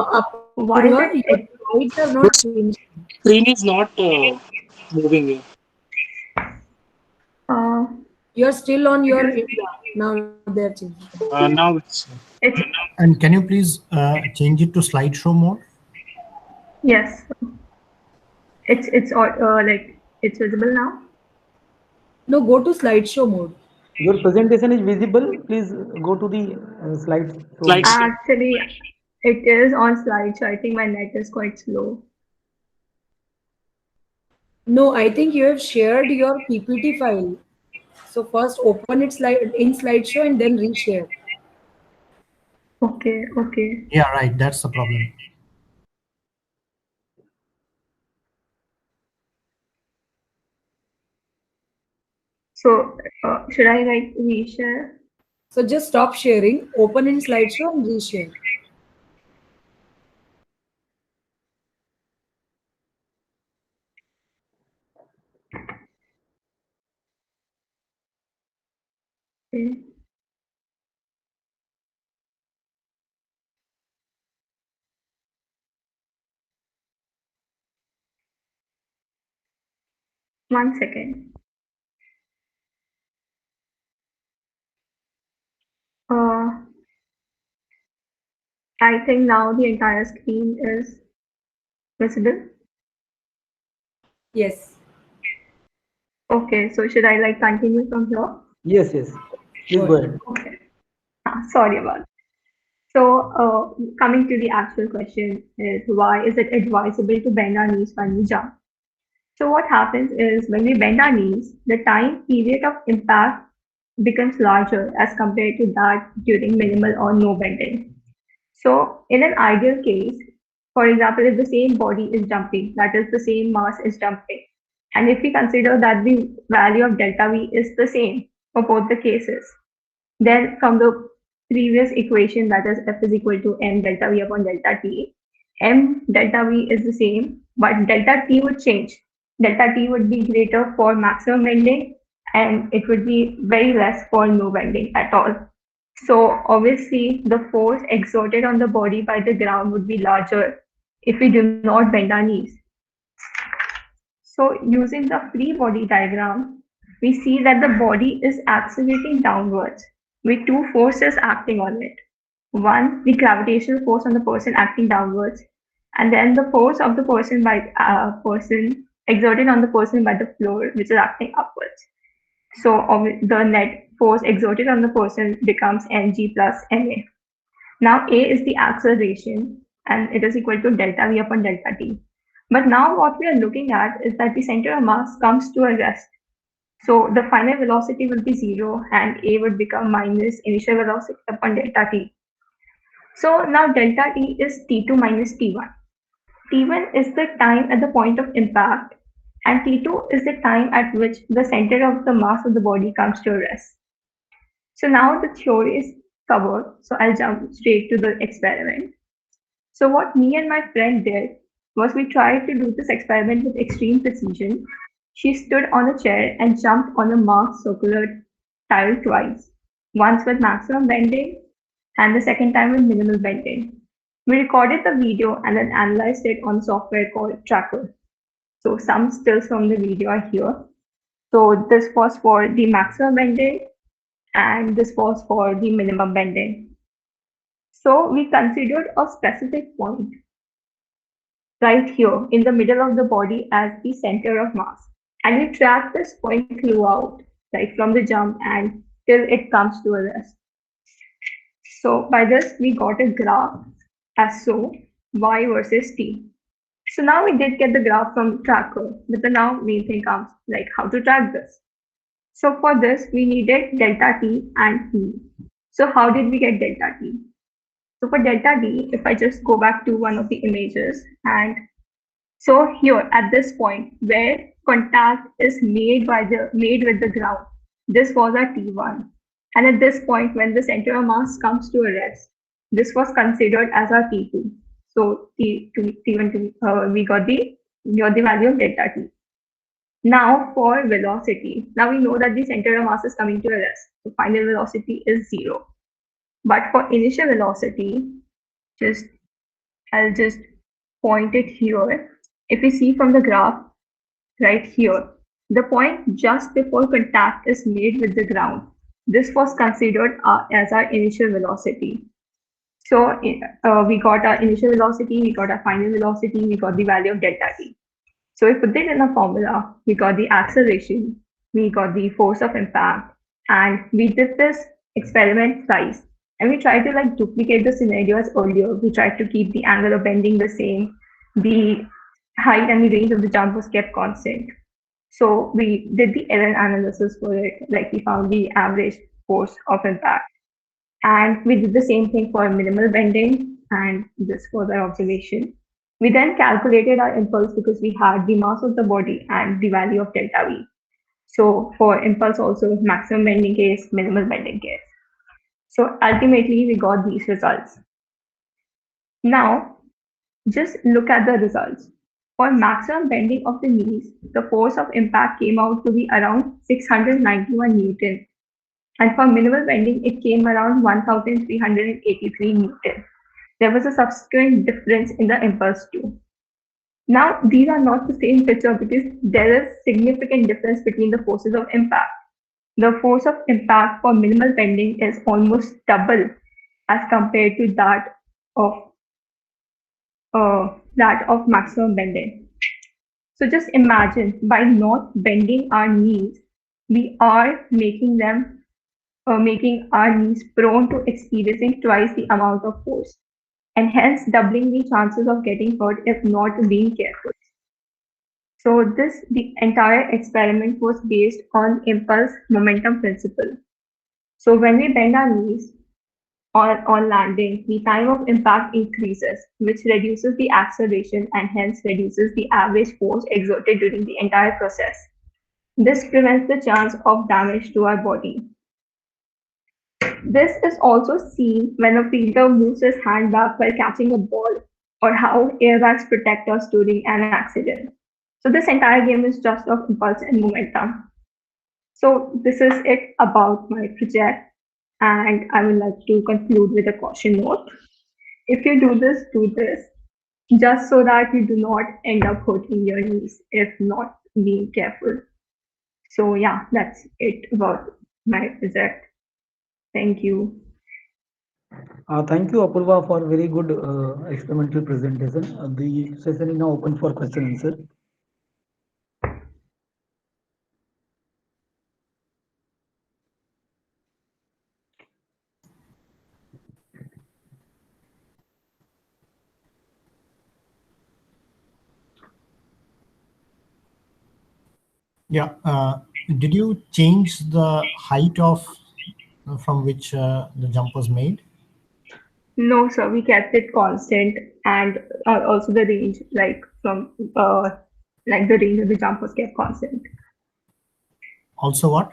H: Why
F: Purva,
H: is
F: your
H: it?
F: slides are not changing.
I: Screen is not moving here.
F: You're still on your now they're changing.
I: Now it's
H: It's
D: And can you please change it to slideshow mode?
H: yes. It's like it's visible now.
F: No, go to slideshow mode.
B: Your presentation is visible. Please go to the slides.
I: Slides.
H: Actually, it is on slide, so I think my net is quite slow.
F: No, I think you have shared your PPT file. So first open it in slideshow and then reshare.
H: Okay, okay.
D: Yeah, right. That's the problem.
H: So should I like reshare?
F: So just stop sharing, open in slideshow and reshare.
H: Okay. One second. I think now the entire screen is visible.
F: Yes.
H: Okay, so should I like continue from here?
B: Yes, yes. Please go ahead.
H: Okay. Sorry about it. So coming to the actual question is why is it advisable to bend our knees when we jump? So what happens is when we bend our knees, the time period of impact becomes larger as compared to that during minimal or no bending. So in an ideal case, for example, if the same body is jumping, that is the same mass is jumping, and if we consider that the value of delta V is the same for both the cases, then from the previous equation, that is F is equal to m delta V upon delta T, m delta V is the same, but delta T would change. Delta T would be greater for maximum bending, and it would be very less for no bending at all. So obviously, the force exerted on the body by the ground would be larger if we do not bend our knees. So using the free body diagram, we see that the body is accelerating downwards with two forces acting on it. One, the gravitational force on the person acting downwards, and then the force of the person exerted on the person by the floor, which is acting upwards. So the net force exerted on the person becomes mg plus ma. Now A is the acceleration, and it is equal to delta V upon delta T. But now what we are looking at is that the center of mass comes to a rest. So the final velocity will be 0 and A would become minus initial velocity upon delta T. So now delta T is T2 minus T1. T1 is the time at the point of impact, and T2 is the time at which the center of the mass of the body comes to a rest. So now the theory is covered, so I'll jump straight to the experiment. So what me and my friend did was we tried to do this experiment with extreme precision. She stood on a chair and jumped on a marked circular tile twice, once with maximum bending and the second time with minimal bending. We recorded the video and then analyzed it on software called Tracker. So some stills from the video are here. So this was for the maximum bending and this was for the minimum bending. So we considered a specific point right here in the middle of the body as the center of mass. And we tracked this point throughout, like from the jump and till it comes to a rest. So by this, we got a graph as so, y versus t. So now we did get the graph from Tracker, but the now main thing comes like how to track this. So for this, we needed delta t and e. So how did we get delta t? So for delta t, if I just go back to one of the images, and so here at this point where contact is made with the ground, this was our T1. And at this point, when the center of mass comes to a rest, this was considered as our T2. So T2, T1, we got the value of delta T. Now for velocity, now we know that the center of mass is coming to a rest. So final velocity is 0. But for initial velocity, I'll just point it here. If we see from the graph right here, the point just before contact is made with the ground, this was considered as our initial velocity. So we got our initial velocity, we got our final velocity, we got the value of delta t. So we put it in a formula, we got the acceleration, we got the force of impact, and we did this experiment twice. And we tried to like duplicate the scenario as earlier. We tried to keep the angle of bending the same. The height and the range of the jump was kept constant. So we did the error analysis for it, like we found the average force of impact. And we did the same thing for minimal bending, and this was our observation. We then calculated our impulse because we had the mass of the body and the value of delta V. So for impulse also, maximum bending case, minimal bending case. So ultimately, we got these results. Now, just look at the results. For maximum bending of the knees, the force of impact came out to be around 691 Newton. And for minimal bending, it came around 1,383 Newton. There was a subsequent difference in the impulse too. Now, these are not the same picture because there is significant difference between the forces of impact. The force of impact for minimal bending is almost double as compared to that of maximum bending. So just imagine, by not bending our knees, we are making our knees prone to experiencing twice the amount of force, and hence doubling the chances of getting hurt if not being careful. So the entire experiment was based on impulse momentum principle. So when we bend our knees on landing, the time of impact increases, which reduces the acceleration and hence reduces the average force exerted during the entire process. This prevents the chance of damage to our body. This is also seen when a fielder moves his hand back while catching a ball, or how airbags protect us during an accident. So this entire game is just of impulse and momentum. So this is it about my project, and I would like to conclude with a caution note. If you do this, just so that you do not end up hurting your knees if not being careful. So yeah, that's it about my project. Thank you.
B: Thank you, Apurva, for very good experimental presentation. The session is now open for question and answer.
D: Yeah. Did you change the height of from which the jump was made?
H: No, sir, we kept it constant, and also the range, like from like the range of the jump was kept constant.
D: Also what?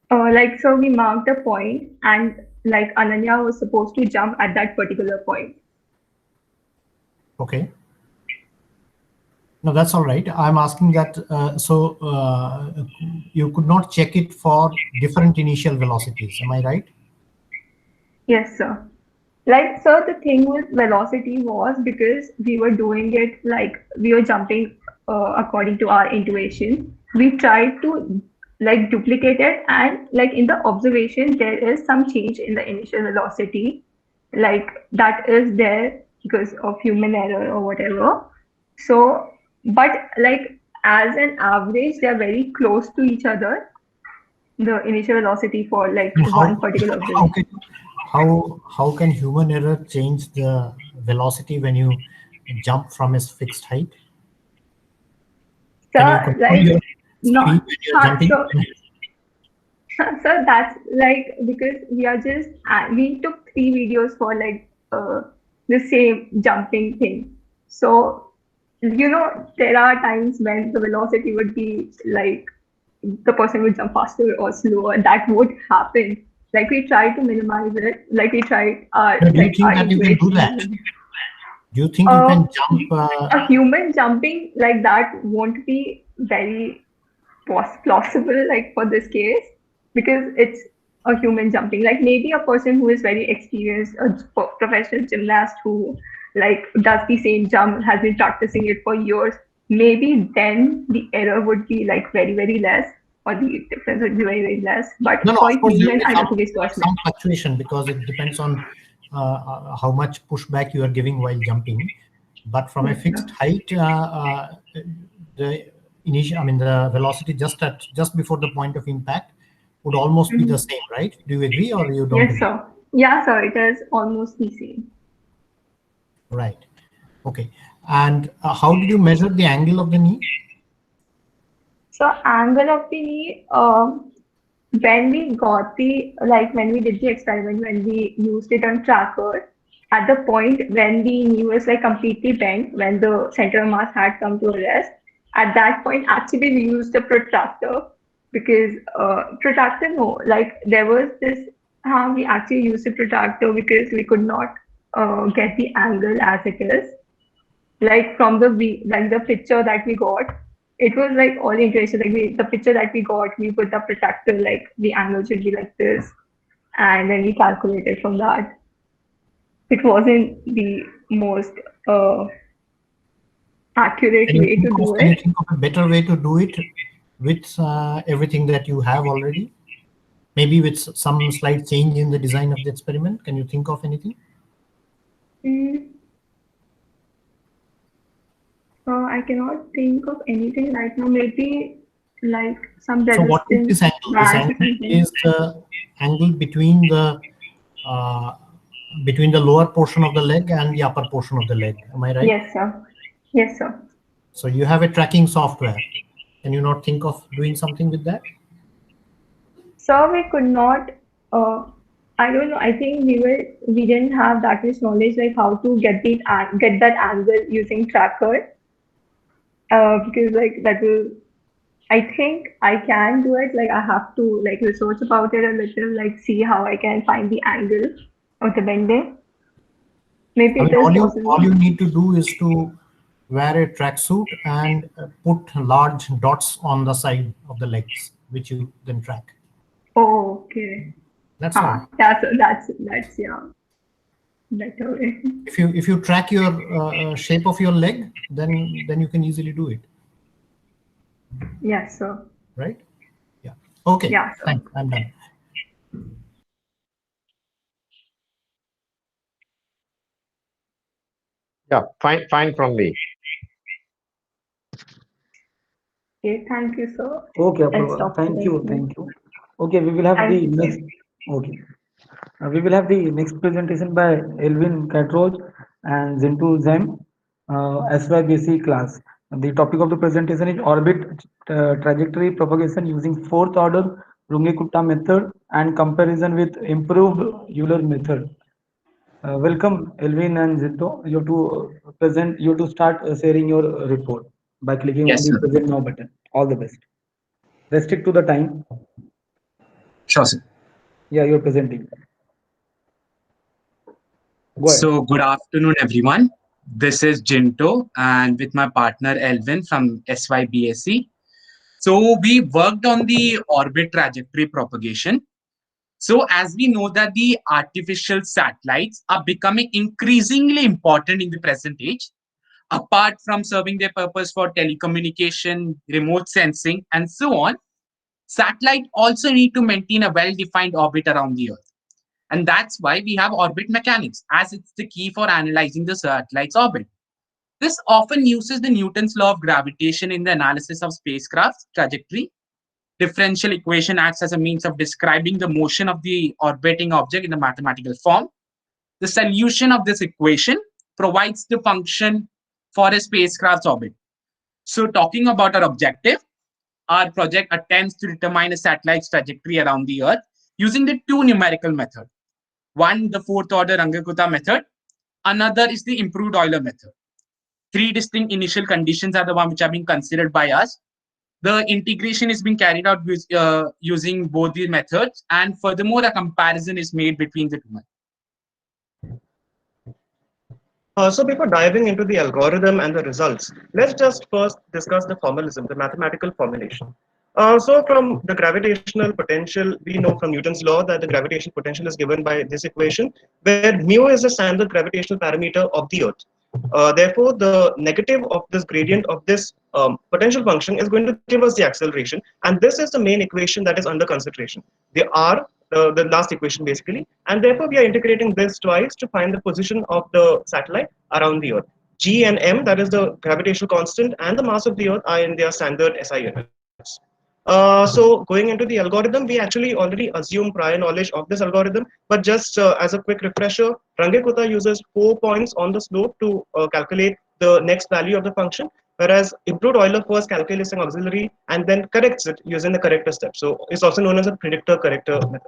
H: So we marked a point, and like Ananya was supposed to jump at that particular point.
D: Okay. No, that's all right. I'm asking that you could not check it for different initial velocities. Am I right?
H: Yes, sir. Like, so the thing with velocity was because we were doing it like we were jumping according to our intuition. We tried to like duplicate it, and like in the observation, there is some change in the initial velocity, like that is there because of human error or whatever. So, but like as an average, they're very close to each other, the initial velocity for like
D: And
H: one particular observation.
D: how can human error change the velocity when you jump from a fixed height?
H: So
D: Can you control
H: like
D: your speed
H: not
D: when you're jumping?
H: so that's like because we are just we took 3 videos for like the same jumping thing. So there are times when the velocity would be like the person would jump faster or slower. That would happen. Like we try to minimize it. Like we tried our
D: Do you
H: like
D: think
H: our
D: that you can do that?
H: intuition.
D: Do you think you can jump?
H: A human jumping like that won't be very plausible like for this case because it's a human jumping. Like maybe a person who is very experienced, a professional gymnast who like does the same jump, has been practicing it for years, maybe then the error would be like very, very less, or the difference would be very, very less. But
D: No,
H: for
D: of course, there will
H: human,
D: be
H: I don't think it's possible.
D: some fluctuation because it depends on how much pushback you are giving while jumping. But from a fixed height, the the velocity just before the point of impact would almost be the same, right? Do you agree or you don't?
H: Yes,
D: agree?
H: sir. Yeah, sir. It is almost the same.
D: Right. Okay. And how did you measure the angle of the knee?
H: So angle of the knee, when we got the when we did the experiment, when we used it on tracker, at the point when the knee was like completely bent, when the center of mass had come to a rest, at that point actually we used a protractor because protractor no, like there was this we actually used a protractor because we could not get the angle as it is. Like from the picture that we got, it was like all the intuition. Like the picture that we got, we put the protractor like the angle should be like this, and then we calculated from that. It wasn't the most accurate
D: Can you
H: way to
D: think
H: do
D: of, can you
H: it.
D: think of a better way to do it with everything that you have already? Maybe with some slight change in the design of the experiment. Can you think of anything?
H: I cannot think of anything right now. Maybe like some
D: So what is this
H: resistance
D: angle? This
H: bands or
D: angle
H: something.
D: is the angle between the lower portion of the leg and the upper portion of the leg. Am I right?
H: Yes, sir. Yes, sir.
D: So you have a tracking software. Can you not think of doing something with that?
H: So we could not. I don't know. I think we didn't have that much knowledge like how to get that angle using tracker. Because like that will. I think I can do it. Like I have to like research about it a little, like see how I can find the angle of the bending. Maybe
D: I
H: it
D: mean,
H: is possible.
D: all you need to do is to wear a tracksuit and put large dots on the side of the legs, which you then track.
H: Oh, okay.
D: That's all.
H: That's yeah. Better way.
D: If you track your shape of your leg, then you can easily do it.
H: Yes, sir.
D: Right? Yeah. Okay.
H: Yeah, sir.
D: Thanks. I'm done.
C: Yeah, fine from me.
H: Okay, thank you, sir.
B: Okay,
H: Let's
B: Apurva.
H: stop
B: Thank you.
H: today.
B: Thank you. Okay, we will have
H: Thank
B: the
H: you, sir.
B: next. Okay. We will have the next presentation by Elvin Catroj and Zintu Zem, SYBC class. The topic of the presentation is orbit trajectory propagation using fourth order Runge-Kutta method and comparison with improved Euler method. Welcome, Elvin and Zintu. You have to start sharing your report by clicking
J: Yes,
B: on the
J: sir.
B: present now button. All the best. Restrict to the time.
J: Sure, sir.
B: Yeah, you're presenting. Go ahead.
J: So, good afternoon, everyone. This is Jinto, and with my partner Elvin from SYBSC. So, we worked on the orbit trajectory propagation. So as we know that the artificial satellites are becoming increasingly important in the present age, apart from serving their purpose for telecommunication, remote sensing, and so on, satellite also need to maintain a well-defined orbit around the Earth. And that's why we have orbit mechanics, as it's the key for analyzing the satellite's orbit. This often uses the Newton's law of gravitation in the analysis of spacecraft's trajectory. Differential equation acts as a means of describing the motion of the orbiting object in a mathematical form. The solution of this equation provides the function for a spacecraft's orbit. So talking about our objective, our project attempts to determine a satellite's trajectory around the Earth using the two numerical methods. One, the fourth order Runge-Kutta method. Another is the improved Euler method. Three distinct initial conditions are the one which are being considered by us. The integration is being carried out using both the methods, and furthermore, a comparison is made between the two methods.
K: So before diving into the algorithm and the results, let's just first discuss the formalism, the mathematical formulation. So from the gravitational potential, we know from Newton's law that the gravitational potential is given by this equation, where mu is the standard gravitational parameter of the Earth. Therefore, the negative of this gradient of this potential function is going to give us the acceleration. And this is the main equation that is under consideration. The R, the last equation basically. And therefore, we are integrating this twice to find the position of the satellite around the Earth. G and M, that is the gravitational constant, and the mass of the Earth are in their standard SI units. So going into the algorithm, we actually already assume prior knowledge of this algorithm, but just as a quick refresher, Runge-Kutta uses 4 points on the slope to calculate the next value of the function, whereas improved Euler first calculates an auxiliary and then corrects it using the corrector step. So it's also known as a predictor-corrector method.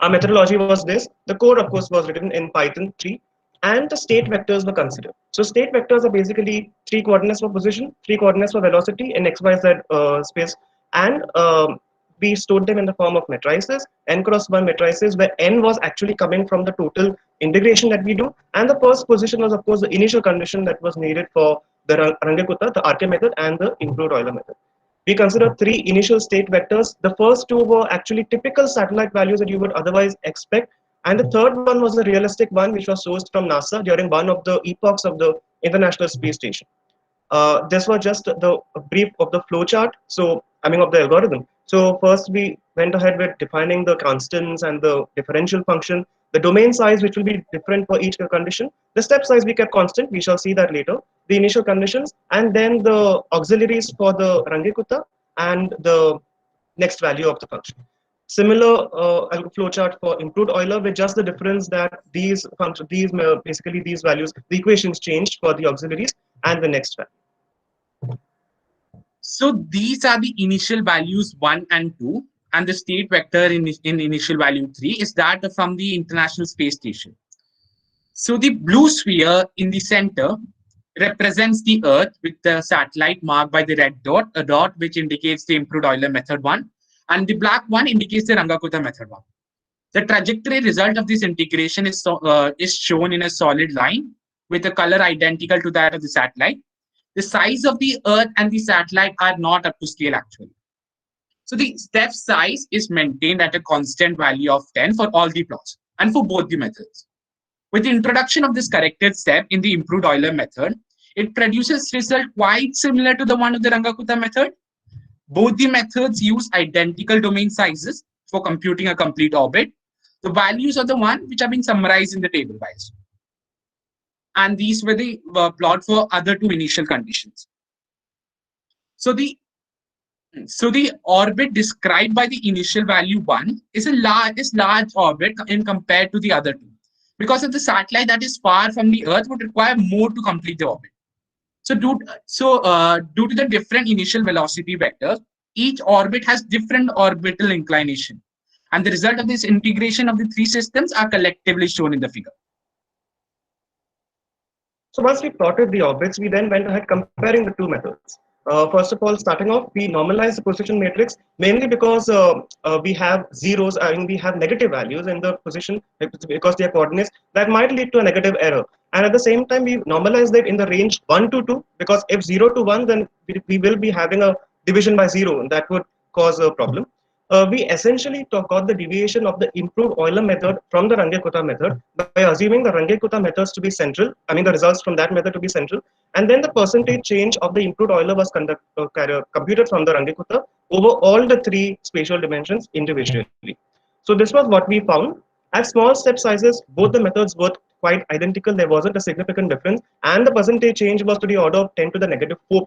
K: Our methodology was this. The code, of course, was written in Python 3, and the state vectors were considered. So state vectors are basically 3 coordinates for position, 3 coordinates for velocity in XYZ space, and we stored them in the form of matrices, n cross 1 matrices, where n was actually coming from the total integration that we do, and the first position was, of course, the initial condition that was needed for the Runge-Kutta, the RK method, and the improved Euler method. We considered 3 initial state vectors. The first 2 were actually typical satellite values that you would otherwise expect, and the third one was a realistic one which was sourced from NASA during one of the epochs of the International Space Station. This was just the brief of the flowchart, of the algorithm. So first we went ahead with defining the constants and the differential function, the domain size which will be different for each condition, the step size we kept constant, we shall see that later, the initial conditions, and then the auxiliaries for the Runge-Kutta and the next value of the function. Similar flowchart for improved Euler, with just the difference that these functions, basically these values, the equations changed for the auxiliaries and the next value.
J: So these are the initial values 1 and 2, and the state vector in initial value 3 is that from the International Space Station. So the blue sphere in the center represents the Earth with the satellite marked by the red dot, a dot which indicates the improved Euler method 1, and the black one indicates the Runge-Kutta method 1. The trajectory result of this integration is shown in a solid line with a color identical to that of the satellite. The size of the Earth and the satellite are not up to scale actually. So the step size is maintained at a constant value of 10 for all the plots and for both the methods. With the introduction of this corrected step in the improved Euler method, it produces result quite similar to the one of the Runge-Kutta method. Both the methods use identical domain sizes for computing a complete orbit. The values are the one which are being summarized in the table wise. And these were the plot for other 2 initial conditions. So the orbit described by the initial value 1 is large orbit in compared to the other 2. Because of the satellite that is far from the Earth would require more to complete the orbit. So due to the different initial velocity vectors, each orbit has different orbital inclination. And the result of this integration of the 3 systems are collectively shown in the figure.
K: So once we plotted the orbits, we then went ahead comparing the 2 methods. First of all, starting off, we normalized the position matrix mainly because we have zeros, we have negative values in the position because they are coordinates that might lead to a negative error. And at the same time, we normalized it in the range 1 to 2 because if 0 to 1, then we will be having a division by 0 and that would cause a problem. we essentially got the deviation of the improved Euler method from the Runge-Kutta method by assuming the Runge-Kutta methods to be central, I mean the results from that method to be central, and then the percentage change of the improved Euler was computed from the Runge-Kutta over all the three spatial dimensions individually. So this was what we found. At small step sizes, both the methods were quite identical. There wasn't a significant difference, and the percentage change was to the order of 10 to the negative 4%.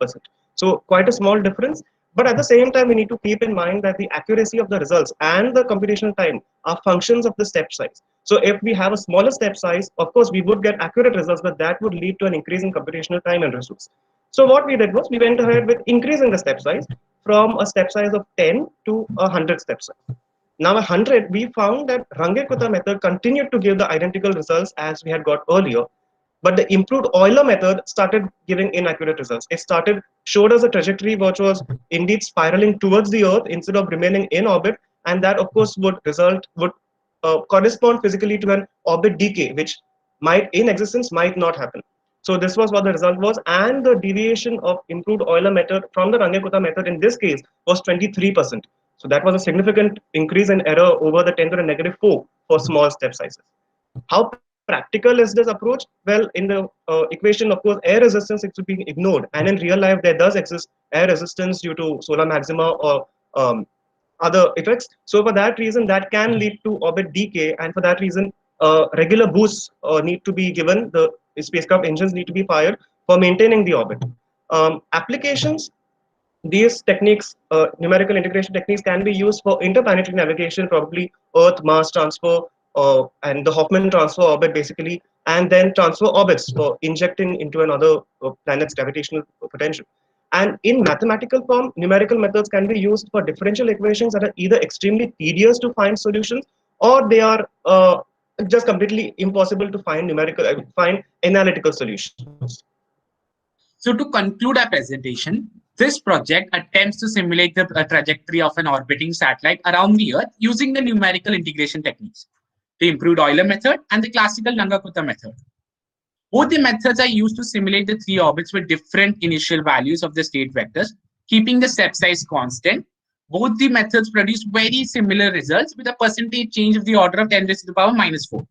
K: So quite a small difference. But at the same time, we need to keep in mind that the accuracy of the results and the computational time are functions of the step size. So if we have a smaller step size, of course, we would get accurate results, but that would lead to an increase in computational time and resource. So what we did was we went ahead with increasing the step size from a step size of 10 to 100 step size. Now 100, we found that Runge-Kutta method continued to give the identical results as we had got earlier, but the improved Euler method started giving inaccurate results. It showed us a trajectory which was indeed spiraling towards the Earth instead of remaining in orbit, and that of course would correspond physically to an orbit decay, which might in existence might not happen. So this was what the result was, and the deviation of improved Euler method from the Runge-Kutta method in this case was 23%. So that was a significant increase in error over the 10 to the negative 4 for small step sizes. How practical is this approach? Well, in the equation, of course, air resistance is to be ignored, and in real life, there does exist air resistance due to solar maxima or other effects. So for that reason, that can lead to orbit decay, and for that reason, regular boosts need to be given. The spacecraft engines need to be fired for maintaining the orbit. Applications. These techniques, numerical integration techniques, can be used for interplanetary navigation, probably Earth mass transfer and the Hoffman transfer orbit basically, and then transfer orbits for injecting into another planet's gravitational potential. And in mathematical form, numerical methods can be used for differential equations that are either extremely tedious to find solutions, or they are just completely impossible to find analytical solutions.
J: So to conclude our presentation, this project attempts to simulate the trajectory of an orbiting satellite around the Earth using the numerical integration techniques, the improved Euler method and the classical Runge-Kutta method. Both the methods are used to simulate the three orbits with different initial values of the state vectors, keeping the step size constant. Both the methods produce very similar results with a percentage change of the order of 10 raised to the power minus 4.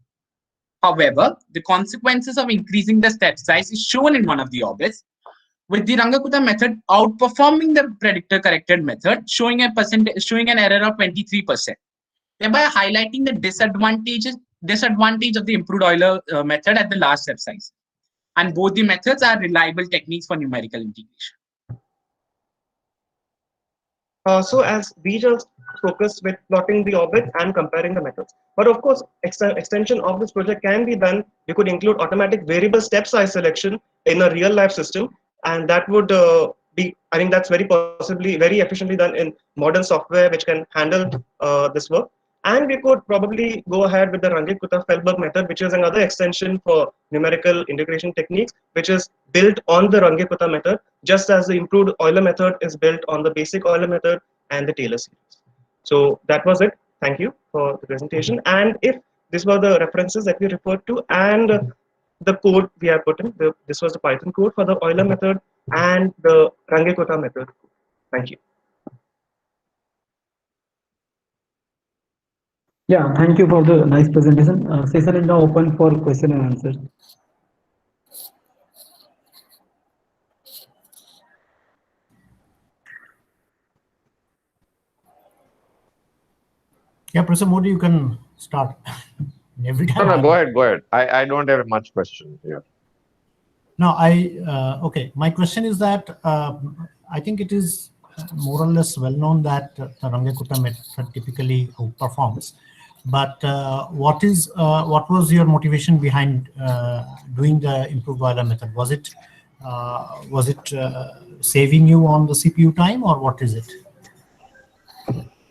J: However, the consequences of increasing the step size is shown in one of the orbits, with the Runge-Kutta method outperforming the predictor corrected method, showing an error of 23%, thereby highlighting the disadvantage of the improved Euler method at the large step size. And both the methods are reliable techniques for numerical integration.
K: So as we just focused with plotting the orbit and comparing the methods. But of course, extension of this project can be done. You could include automatic variable step size selection in a real life system, and that would be, I think that's very efficiently done in modern software which can handle this work. And we could probably go ahead with the Runge-Kutta-Feldberg method, which is another extension for numerical integration techniques, which is built on the Runge-Kutta method, just as the improved Euler method is built on the basic Euler method and the Taylor series. So that was it. Thank you for the presentation. And if these were the references that we referred to, and the code we have put in, this was the Python code for the Euler method and the Runge-Kutta method. Thank you.
L: Yeah, thank you for the nice presentation. Session is now open for question and answer.
D: Yeah, Professor Modi, you can start. Every time.
C: No, go ahead. I don't have much question here.
D: No, okay. My question is that I think it is more or less well known that the Runge-Kutta method typically outperforms. But what was your motivation behind doing the improved Euler method? Was it saving you on the CPU time, or what is it?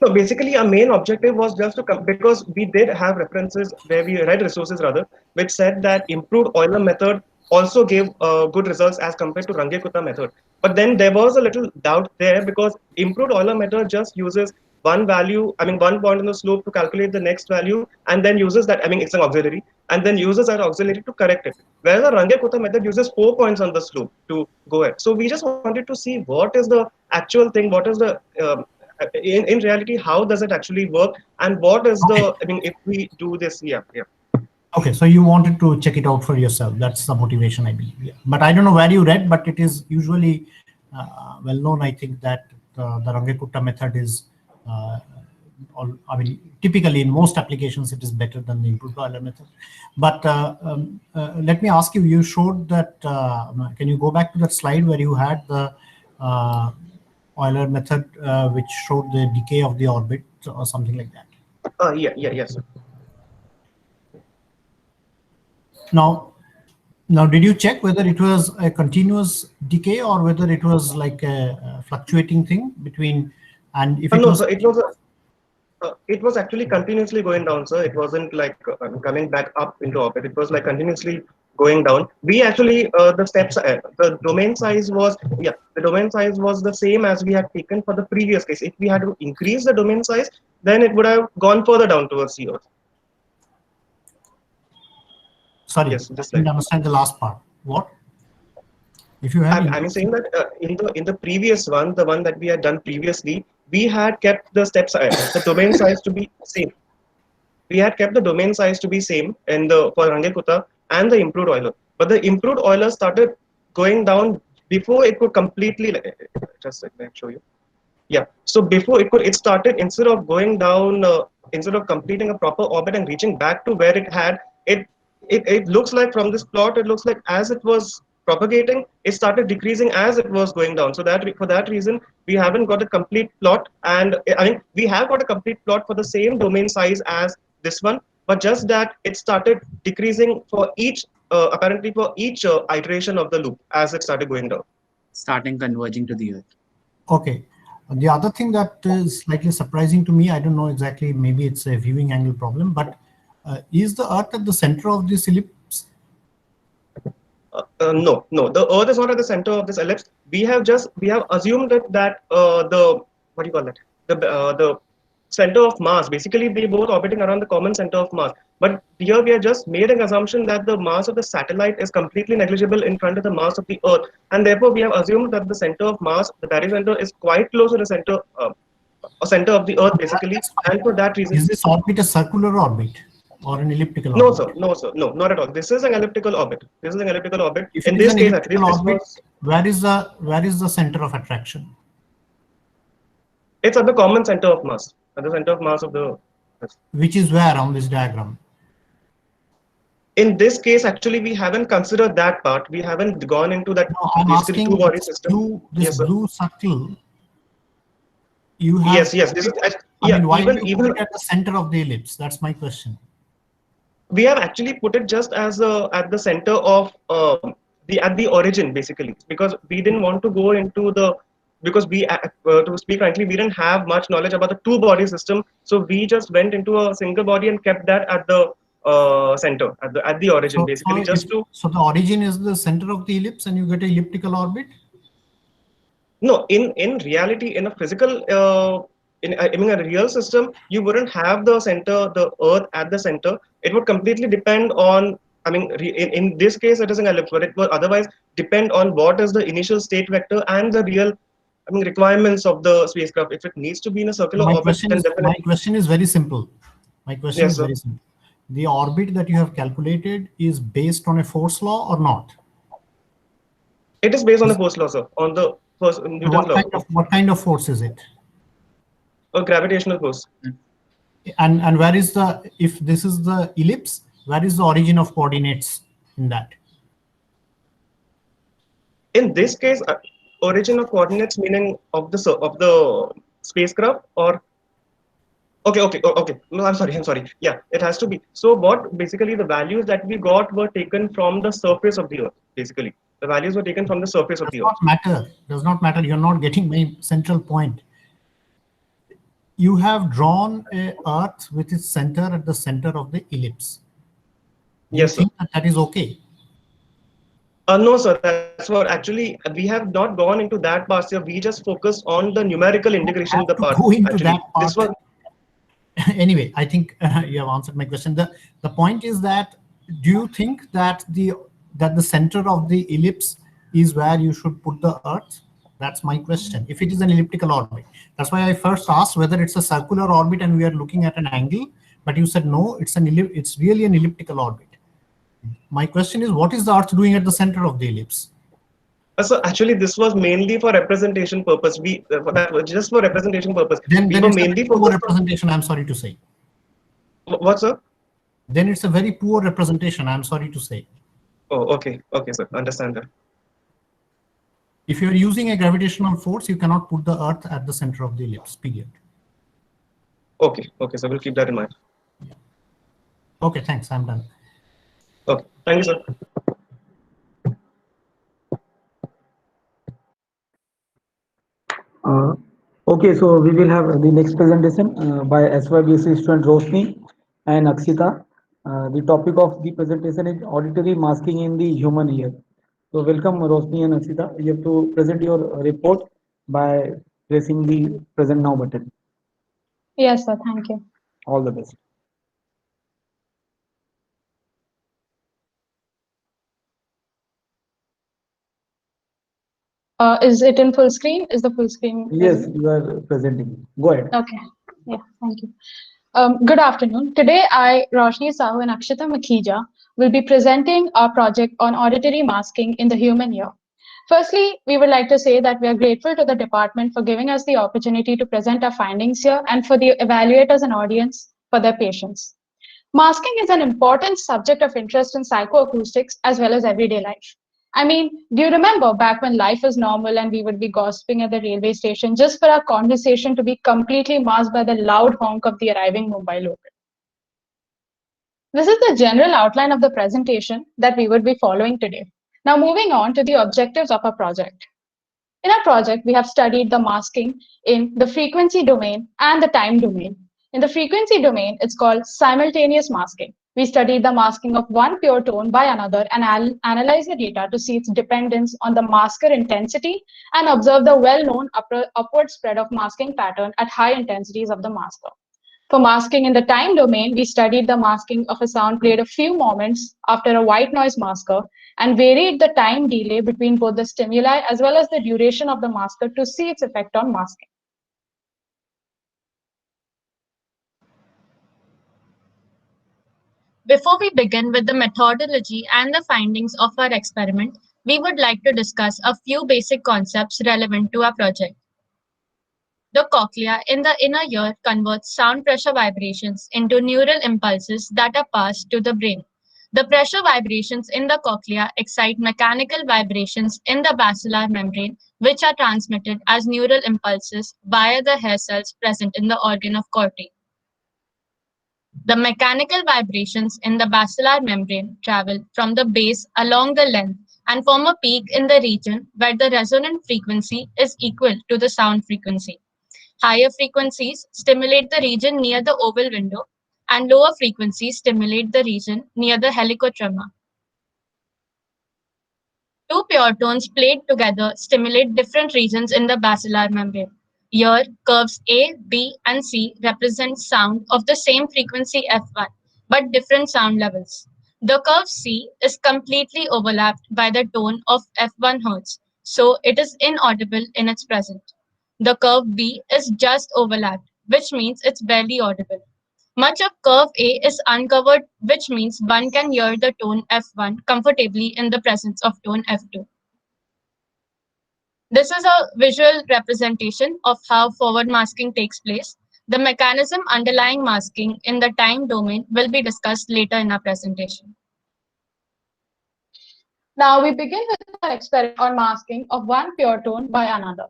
K: So basically, our main objective was just to come, because we did have references where we read resources rather, which said that improved Euler method also gave good results as compared to Runge-Kutta method. But then there was a little doubt there, because improved Euler method just uses one value, one point in the slope to calculate the next value, and then uses that, it's an auxiliary, and then uses that auxiliary to correct it. Whereas the Runge-Kutta method uses 4 points on the slope to go ahead. So we just wanted to see what is the actual thing, what is the in reality, how does it actually work, and what is the, I mean, if we do this, yeah.
D: Okay, so you wanted to check it out for yourself. That's the motivation, I believe. Yeah. But I don't know where you read, but it is usually well known, I think, that the Runge-Kutta method is, I mean, typically in most applications, it is better than the improved Euler method. But let me ask you, you showed that, can you go back to that slide where you had the Euler method, which showed the decay of the orbit or something like that?
K: Yes.
D: Now, did you check whether it was a continuous decay or whether it was like a fluctuating thing between, and if it
K: No,
D: was?
K: sir, it was actually continuously going down, sir. It wasn't like coming back up into orbit. It was like continuously going down. We actually, the steps, the domain size was, the domain size was the same as we had taken for the previous case. If we had to increase the domain size, then it would have gone further down towards the Earth.
D: Sorry,
K: yes,
D: I didn't understand the last part. What? If you have,
K: I'm saying that in the previous one, the one that we had done previously, we had kept the steps, the domain size to be same. We had kept the domain size to be same in the for Runge-Kutta and the improved Euler. But the improved Euler started going down before it could completely. Just let me show you. Yeah. So before it started, instead of going down, instead of completing a proper orbit and reaching back to where it had, it looks like from this plot, it looks like as it was propagating, it started decreasing as it was going down. So that for that reason, we haven't got a complete plot, and I mean we have got a complete plot for the same domain size as this one, but just that it started decreasing for each apparently for each iteration of the loop as it started going down,
J: starting converging to the Earth.
D: Okay. The other thing that is slightly surprising to me, I don't know exactly, maybe it's a viewing angle problem, but is the Earth at the center of this ellipse?
K: No, the Earth is not at the center of this ellipse. We have assumed that the, what do you call that? The center of mass, basically they both orbiting around the common center of mass. But here we have just made an assumption that the mass of the satellite is completely negligible in front of the mass of the Earth, and therefore we have assumed that the center of mass, the barycenter, is quite close to the center of the Earth, basically, and for that reason.
D: Is this orbit a circular orbit or an elliptical orbit?
K: No, sir, no, not at all. This is an elliptical orbit.
D: If
K: In this case, at least,
D: where is the center of attraction?
K: It's at the common center of mass, at the center of mass of the Earth.
D: Which is where on this diagram?
K: In this case, actually, we haven't considered that part. We haven't gone into that.
D: No, I'm asking
K: two-body system.
D: This blue circle. You have.
K: Yes. This is.
D: I mean, why even at the center of the ellipse? That's my question.
K: We have actually put it just as at the center of at the origin, basically, because we didn't want to go into the, because we to speak frankly, we didn't have much knowledge about the two-body system, so we just went into a single body and kept that at the center, at the origin,
D: so,
K: basically,
D: so the origin is the center of the ellipse and you get an elliptical orbit?
K: No, in reality, in a physical I mean a real system, you wouldn't have the center, the Earth at the center. It would completely depend on, I mean, in this case it is an ellipse, but it would otherwise depend on what is the initial state vector and the real, I mean, requirements of the spacecraft. If it needs to be in a circular orbit, then definitely.
D: My question is very simple. Very simple. The orbit that you have calculated is based on a force law or not?
K: It is based on the force law, sir. On the first Newton's law.
D: What kind of force is it?
K: A gravitational force.
D: And where is the, if this is the ellipse, where is the origin of coordinates in that?
K: In this case, origin of coordinates meaning of the spacecraft, or okay. No, I'm sorry. Yeah, it has to be. So what basically the values that we got were taken from the surface of the Earth. Basically, the values were taken from the surface of the Earth.
D: Does not matter. You're not getting my central point. You have drawn a Earth with its center at the center of the ellipse.
K: Yes,
D: you think that is okay?
K: No, sir. That's what actually we have not gone into that part here. We just focus on the numerical integration of the part.
D: Go into
K: actually,
D: that part.
K: This one.
D: Anyway, I think you have answered my question. The point is that, do you think that the center of the ellipse is where you should put the Earth? That's my question. If it is an elliptical orbit, that's why I first asked whether it's a circular orbit and we are looking at an angle, but you said no, it's really an elliptical orbit. My question is, what is the Earth doing at the center of the ellipse?
K: So actually, this was mainly for representation purpose. That was just for representation purpose.
D: Then
K: we were
D: it's
K: mainly
D: a poor
K: focused
D: representation. I'm sorry to say.
K: What, sir?
D: Then it's a very poor representation. I'm sorry to say.
K: Oh, okay, okay, sir. Understand that.
D: If you're using a gravitational force, you cannot put the Earth at the center of the ellipse. Period.
K: Okay, okay, so we'll keep that in mind.
D: Okay, thanks. I'm done.
K: Okay, thank you, sir.
L: Okay, so we will have the next presentation by SYBC student Roshni and Akshita. The topic of the presentation is auditory masking in the human ear. So welcome Roshni and Akshita. You have to present your report by pressing the present now button.
M: Yes, sir. Thank you.
L: All the best.
M: Is it in full screen? Is the full screen?
L: Yes, you are presenting. Go ahead.
M: Okay. Yeah, thank you. Good afternoon. Today, I, Roshni Sahu and Akshita Makhija, will be presenting our project on auditory masking in the human ear. Firstly, we would like to say that we are grateful to the department for giving us the opportunity to present our findings here and for the evaluators and audience for their patience. Masking is an important subject of interest in psychoacoustics as well as everyday life. I mean, do you remember back when life was normal and we would be gossiping at the railway station just for our conversation to be completely masked by the loud honk of the arriving Mumbai local? This is the general outline of the presentation that we would be following today. Now moving on to the objectives of our project. In our project, we have studied the masking in the frequency domain and the time domain. In the frequency domain, it's called simultaneous masking. We studied the masking of one pure tone by another and analyze the data to see its dependence on the masker intensity and observe the well-known upward spread of masking pattern at high intensities of the masker. For masking in the time domain, we studied the masking of a sound played a few moments after a white noise masker and varied the time delay between both the stimuli as well as the duration of the masker to see its effect on masking. Before we begin with the methodology and the findings of our experiment, we would like to discuss a few basic concepts relevant to our project. The cochlea in the inner ear converts sound pressure vibrations into neural impulses that are passed to the brain. The pressure vibrations in the cochlea excite mechanical vibrations in the basilar membrane, which are transmitted as neural impulses via the hair cells present in the organ of Corti. The mechanical vibrations in the basilar membrane travel from the base along the length and form a peak in the region where the resonant frequency is equal to the sound frequency. Higher frequencies stimulate the region near the oval window, and lower frequencies stimulate the region near the helicotrema. Two pure tones played together stimulate different regions in the basilar membrane. Here, curves A, B, and C represent sound of the same frequency F1, but different sound levels. The curve C is completely overlapped by the tone of F1 Hz, so it is inaudible in its present. The curve B is just overlapped, which means it's barely audible. Much of curve A is uncovered, which means one can hear the tone F1 comfortably in the presence of tone F2. This is a visual representation of how forward masking takes place. The mechanism underlying masking in the time domain will be discussed later in our presentation. Now we begin with our experiment on masking of one pure tone by another.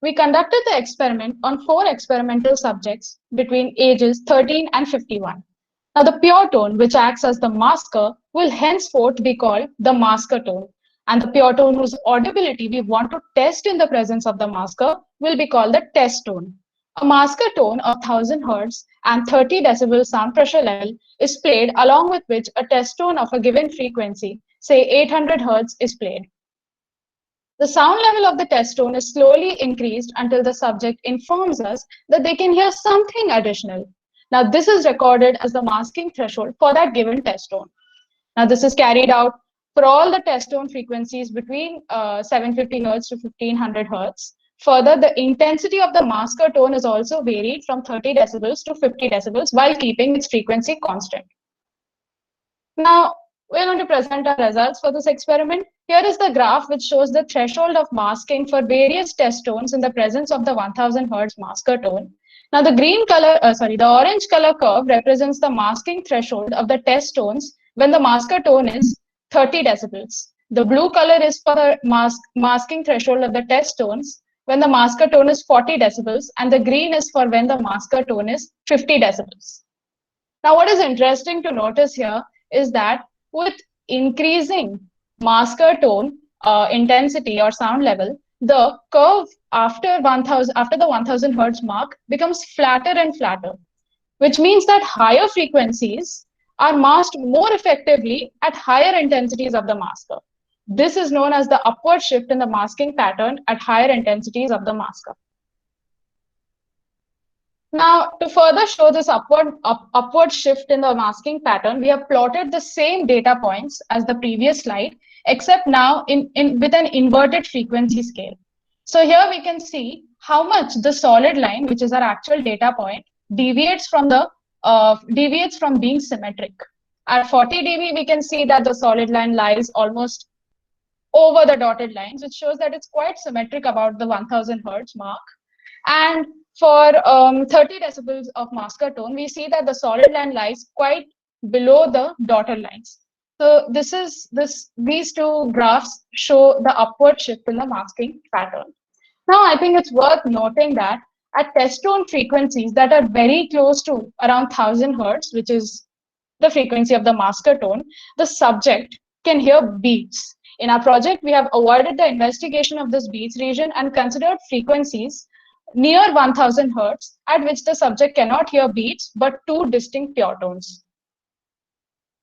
M: We conducted the experiment on 4 experimental subjects between ages 13 and 51. Now the pure tone, which acts as the masker, will henceforth be called the masker tone. And the pure tone whose audibility we want to test in the presence of the masker will be called the test tone. A masker tone of 1000 Hz and 30 decibel sound pressure level is played, along with which a test tone of a given frequency, say 800 Hz, is played. The sound level of the test tone is slowly increased until the subject informs us that they can hear something additional. Now, this is recorded as the masking threshold for that given test tone. Now, this is carried out
N: for all the test tone frequencies between 750 Hertz to 1500 Hertz. Further, the intensity of the masker tone is also varied from 30 decibels to 50 decibels while keeping its frequency constant. Now, we're going to present our results for this experiment. Here is the graph which shows the threshold of masking for various test tones in the presence of the 1000 Hertz masker tone. Now, the the orange color curve represents the masking threshold of the test tones when the masker tone is 30 decibels. The blue color is for the masking threshold of the test tones when the masker tone is 40 decibels, and the green is for when the masker tone is 50 decibels. Now, what is interesting to notice here is that with increasing masker tone intensity or sound level, the curve after the 1000 Hertz mark becomes flatter and flatter, which means that higher frequencies are masked more effectively at higher intensities of the masker. This is known as the upward shift in the masking pattern at higher intensities of the masker. Now, to further show this upward shift in the masking pattern, we have plotted the same data points as the previous slide, except now with an inverted frequency scale. So here we can see how much the solid line, which is our actual data point, deviates from being symmetric. At 40 dB, we can see that the solid line lies almost over the dotted lines, which shows that it's quite symmetric about the 1000 Hertz mark. And for 30 decibels of masker tone, we see that the solid line lies quite below the dotted lines. So these two graphs show the upward shift in the masking pattern. Now, I think it's worth noting that at test tone frequencies that are very close to around 1000 Hertz, which is the frequency of the masker tone, the subject can hear beats. In our project, we have avoided the investigation of this beats region and considered frequencies near 1000 Hertz at which the subject cannot hear beats but two distinct pure tones.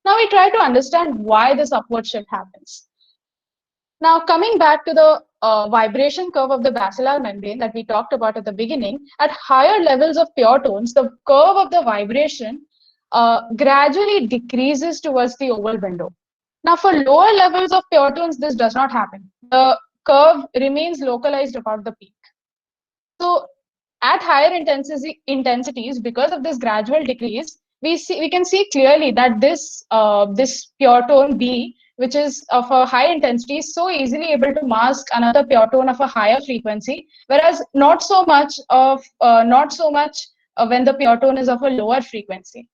N: Now we try to understand why this upward shift happens. Now, coming back to the vibration curve of the basilar membrane that we talked about at the beginning, at higher levels of pure tones, the curve of the vibration gradually decreases towards the oval window. Now, for lower levels of pure tones, this does not happen. The curve remains localized above the peak. So, at higher intensities, because of this gradual decrease, we can see clearly that this pure tone B, which is of a high intensity, is so easily able to mask another pure tone of a higher frequency, whereas not so much when the pure tone is of a lower frequency.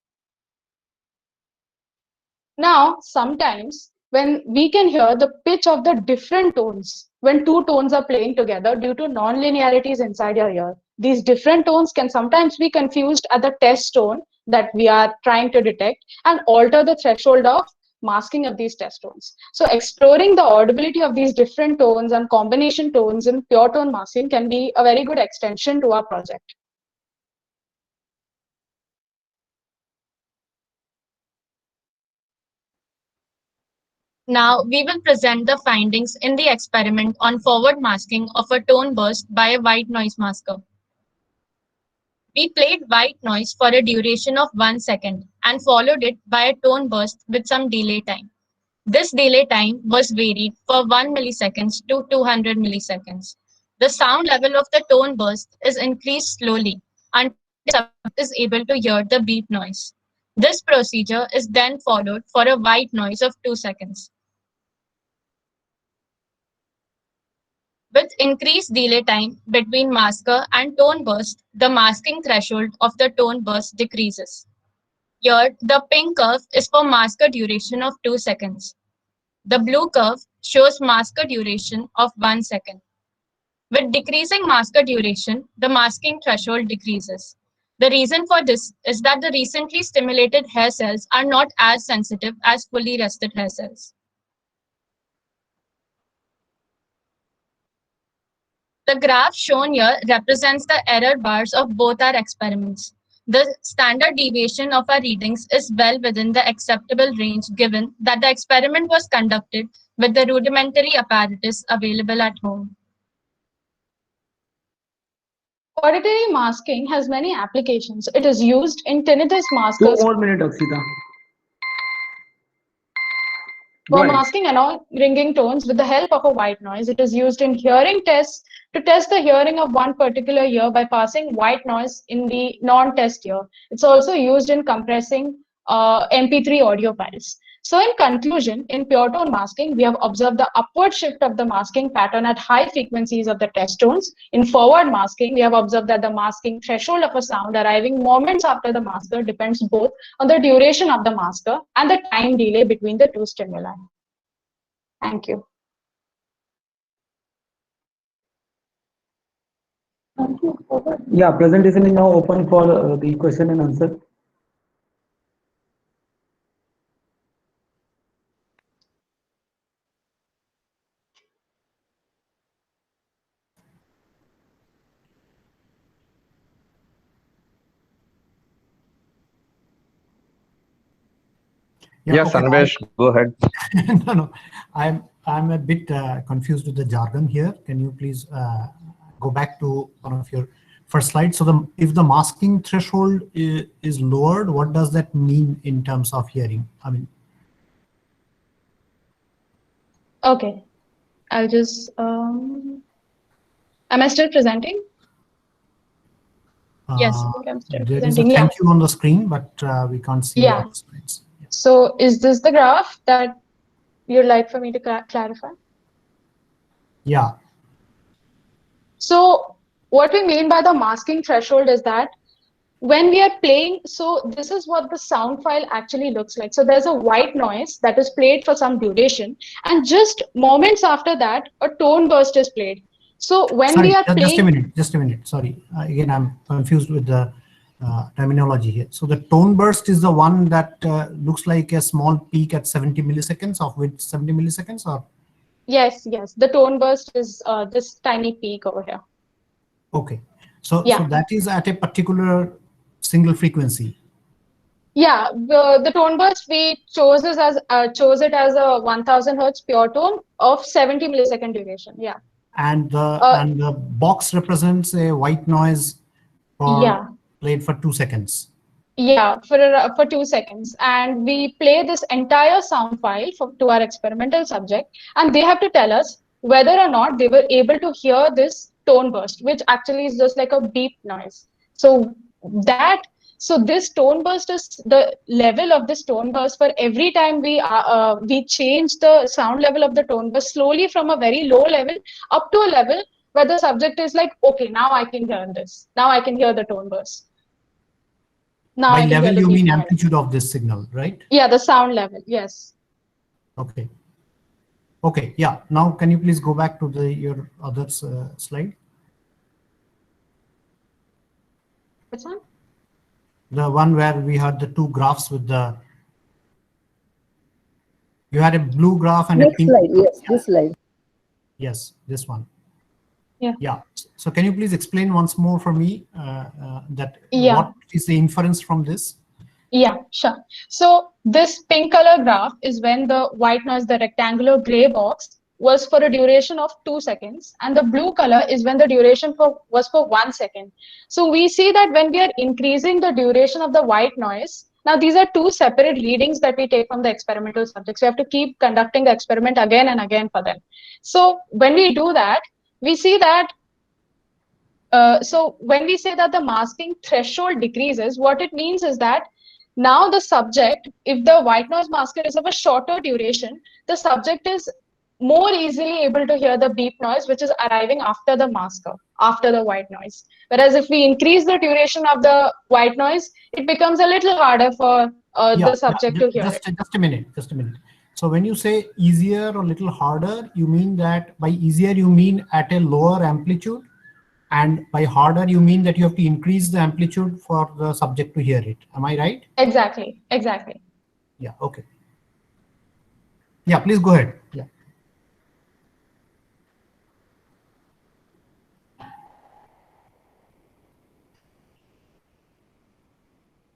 N: Now, sometimes when we can hear the pitch of the different tones when two tones are playing together due to non-linearities inside your ear. These different tones can sometimes be confused at the test tone that we are trying to detect and alter the threshold of masking of these test tones. So exploring the audibility of these different tones and combination tones in pure tone masking can be a very good extension to our project.
M: Now, we will present the findings in the experiment on forward masking of a tone burst by a white noise masker. We played white noise for a duration of 1 second and followed it by a tone burst with some delay time. This delay time was varied for 1 milliseconds to 200 milliseconds. The sound level of the tone burst is increased slowly until the subject is able to hear the beep noise. This procedure is then followed for a white noise of 2 seconds. With increased delay time between masker and tone burst, the masking threshold of the tone burst decreases. Here, the pink curve is for masker duration of 2 seconds. The blue curve shows masker duration of 1 second. With decreasing masker duration, the masking threshold decreases. The reason for this is that the recently stimulated hair cells are not as sensitive as fully rested hair cells. The graph shown here represents the error bars of both our experiments. The standard deviation of our readings is well within the acceptable range given that the experiment was conducted with the rudimentary apparatus available at home.
N: Auditory masking has many applications. It is used in tinnitus maskers.
L: 2 more minutes, Akshita.
N: For masking annoying ringing tones with the help of a white noise, it is used in hearing tests to test the hearing of one particular ear by passing white noise in the non-test ear. It's also used in compressing MP3 audio files. So in conclusion, in pure tone masking, we have observed the upward shift of the masking pattern at high frequencies of the test tones. In forward masking, we have observed that the masking threshold of a sound arriving moments after the masker depends both on the duration of the masker and the time delay between the two stimuli. Thank you.
L: Yeah, presentation is now open for the question and answer.
C: Yeah,
D: okay,
C: Sanvesh, go ahead.
D: No, I'm a bit confused with the jargon here. Can you please go back to one of your first slides? So if the masking threshold is lowered, what does that mean in terms of hearing? I mean,
N: okay, I'll just am I still presenting? Yes, I think I'm still
D: there is a
N: presenting.
D: thank you on the screen, but we can't see
N: Yeah.
D: the slides.
N: So is this the graph that you'd like for me to clarify?
D: Yeah.
N: So what we mean by the masking threshold is that when we are playing, so this is what the sound file actually looks like. So there's a white noise that is played for some duration, and just moments after that, a tone burst is played. So when we are playing,
D: just a minute. Sorry, again, I'm confused with the terminology here. So the tone burst is the one that looks like a small peak at 70 milliseconds, of which 70 milliseconds, or?
N: Yes, the tone burst is this tiny peak over here.
D: Okay, so
N: Yeah.
D: so that is at a particular single frequency.
N: Yeah, the tone burst we chose it as a 1000 hertz pure tone of 70 millisecond duration. Yeah.
D: And the box represents a white noise played for 2 seconds.
N: Yeah, for 2 seconds, and we play this entire sound file to our experimental subject, and they have to tell us whether or not they were able to hear this tone burst, which actually is just like a beep noise. So this tone burst is the level of this tone burst for every time we change the sound level of the tone burst slowly from a very low level up to a level where the subject is like, okay, now I can hear this. Now I can hear the tone burst. Now
D: By level, you mean amplitude of this signal, right?
N: Yeah, the sound level, yes.
D: Okay. Okay, yeah. Now, can you please go back to your other slide?
N: Which one?
D: The one where we had the two graphs with the... You had a blue graph and
E: Next
D: a pink.
E: slide, yes, this slide.
D: Yes, this one.
N: Yeah.
D: Yeah. So can you please explain once more for me what is the inference from this?
N: Yeah, sure. So this pink color graph is when the white noise, the rectangular gray box, was for a duration of 2 seconds, and the blue color is when the duration was for 1 second. So we see that when we are increasing the duration of the white noise, now these are two separate readings that we take from the experimental subjects. We have to keep conducting the experiment again and again for them. So when we do that, we see that so when we say that the masking threshold decreases, what it means is that now the subject, if the white noise masker is of a shorter duration, the subject is more easily able to hear the beep noise, which is arriving after the masker, after the white noise. Whereas if we increase the duration of the white noise, it becomes a little harder for the subject to hear it.
D: Just a minute. So when you say easier or little harder, you mean that by easier, you mean at a lower amplitude? And by harder, you mean that you have to increase the amplitude for the subject to hear it. Am I right?
N: Exactly.
D: Yeah, okay. Yeah, please go ahead. Yeah.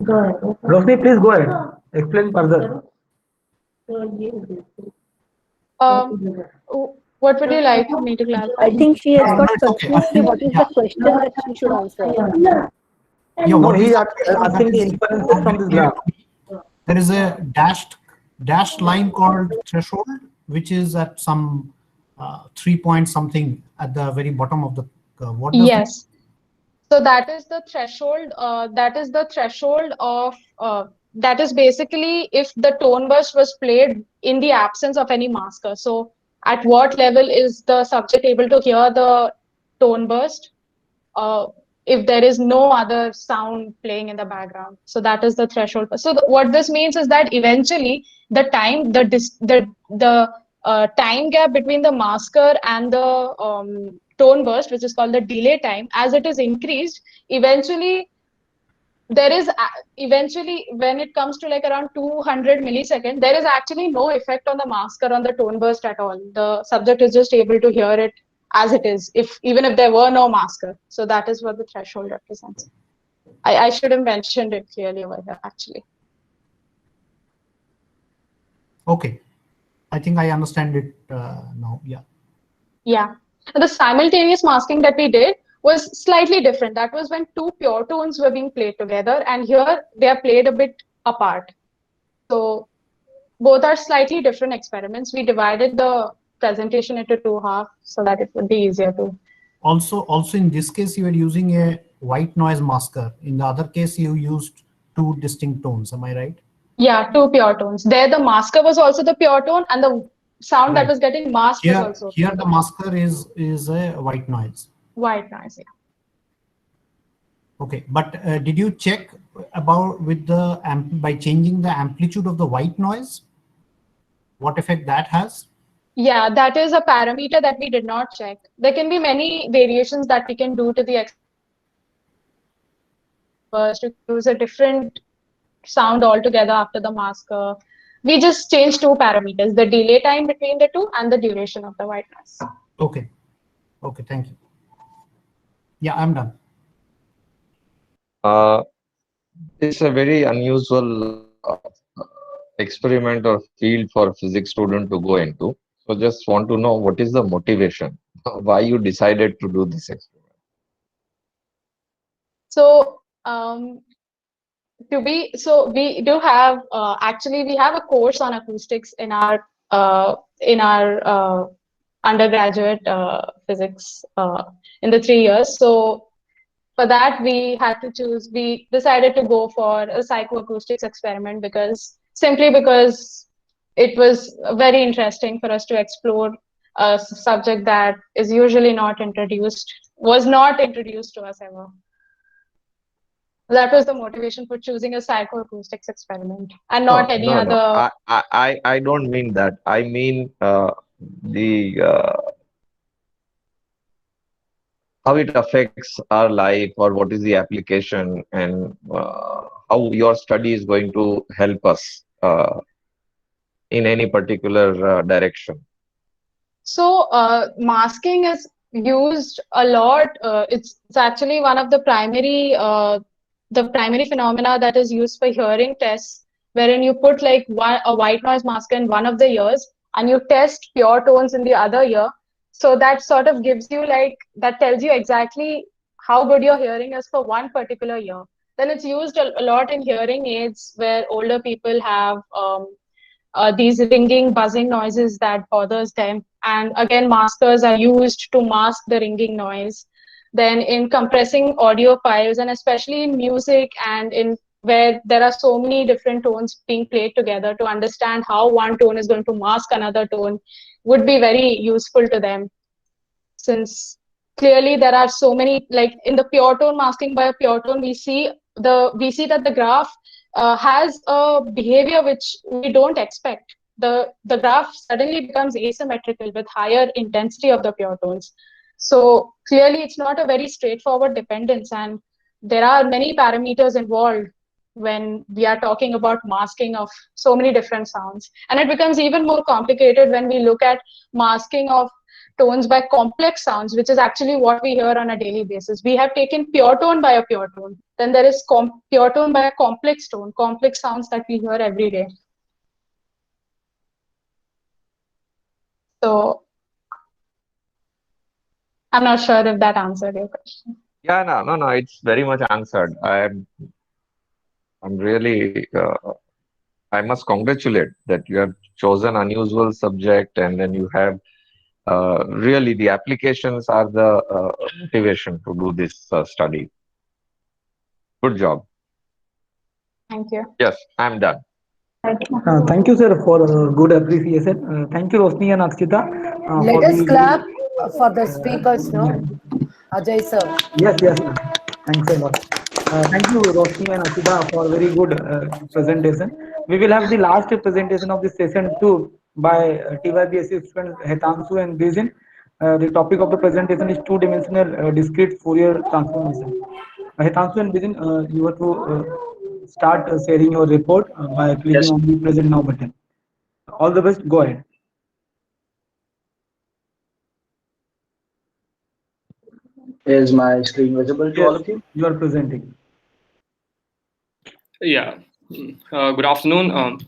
L: Go ahead. Rosni, please go ahead. Explain further.
N: What would you like me to clarify?
E: I think she has got confused.
D: Okay.
E: What is the question that she should answer?
D: Yeah,
L: what he is asking the inference from this graph.
D: There is a dashed line called threshold, which is at some 3 point something at the very bottom of the curve. What does
N: Yes. So that is the threshold. That is the threshold of. That is basically if the tone burst was played in the absence of any masker. So at what level is the subject able to hear the tone burst? If there is no other sound playing in the background. So that is the threshold. So what this means is that eventually the time, the time gap between the masker and the tone burst, which is called the delay time, as it is increased, eventually there is eventually when it comes to like around 200 milliseconds, there is actually no effect on the masker on the tone burst at all. The subject is just able to hear it as it is, if even if there were no masker. So that is what the threshold represents. I should have mentioned it clearly over here actually.
D: Okay, I think I understand it now. Yeah.
N: Yeah. And the simultaneous masking that we did was slightly different. That was when two pure tones were being played together, and here they are played a bit apart. So both are slightly different experiments. We divided the presentation into two halves so that it would be easier to.
D: Also in this case, you were using a white noise masker. In the other case, you used two distinct tones. Am I right?
N: Yeah, two pure tones. There, the masker was also the pure tone, and the sound that was getting masked was also.
D: Here, the masker is a white noise.
N: White noise, yeah.
D: Okay, but did you check about with the by changing the amplitude of the white noise, what effect that has?
N: Yeah, that is a parameter that we did not check. There can be many variations that we can do to the to use a different sound altogether after the masker. We just changed two parameters, the delay time between the two and the duration of the white noise.
D: Okay. Okay, thank you. Yeah, I'm done.
C: It's a very unusual experiment or field for a physics student to go into. So just want to know what is the motivation, why you decided to do this experiment.
N: So we do have actually we have a course on acoustics in our undergraduate physics in the 3 years. So for that we had to choose. We decided to go for a psychoacoustics experiment simply because it was very interesting for us to explore a subject that is usually was not introduced to us ever. That was the motivation for choosing a psychoacoustics experiment and not any other.
C: I don't mean that. I mean how it affects our life, or what is the application, and how your study is going to help us in any particular direction.
N: So masking is used a lot. It's actually one of the primary phenomena that is used for hearing tests, wherein you put like a white noise masker in one of the ears and you test pure tones in the other ear. So that sort of gives you that tells you exactly how good your hearing is for one particular ear. Then it's used a lot in hearing aids where older people have these ringing, buzzing noises that bothers them. And again, maskers are used to mask the ringing noise. Then in compressing audio files, and especially in music and in where there are so many different tones being played together, to understand how one tone is going to mask another tone would be very useful to them. Since clearly there are so many, like in the pure tone masking by a pure tone, we see that the graph has a behavior which we don't expect. The graph suddenly becomes asymmetrical with higher intensity of the pure tones. So clearly it's not a very straightforward dependence, and there are many parameters involved when we are talking about masking of so many different sounds. And it becomes even more complicated when we look at masking of tones by complex sounds, which is actually what we hear on a daily basis. We have taken pure tone by a pure tone. Then there is pure tone by a complex tone, complex sounds that we hear every day. So I'm not sure if that answered your question.
C: Yeah, no, it's very much answered. I'm really, I must congratulate that you have chosen unusual subject, and then you have really the applications are the motivation to do this study. Good job.
N: Thank you.
C: Yes, I'm done.
L: Thank you, sir, for good appreciation. Thank you, Rosni and Akshita.
O: Let
L: for
O: us
L: the
O: clap for the speakers, no? Ajay sir.
L: Yes, yes. Thanks a lot. Thank you, Roshni and Akshita, for very good presentation. We will have the last presentation of this session too by TYBSc students Hetanshu and Dijin. The topic of the presentation is two-dimensional discrete Fourier transformation. Hetanshu and Dijin, you have to start sharing your report by clicking on the present now button. All the best. Go ahead.
P: Is my screen visible to all of you?
L: You are presenting.
Q: Yeah. Good afternoon.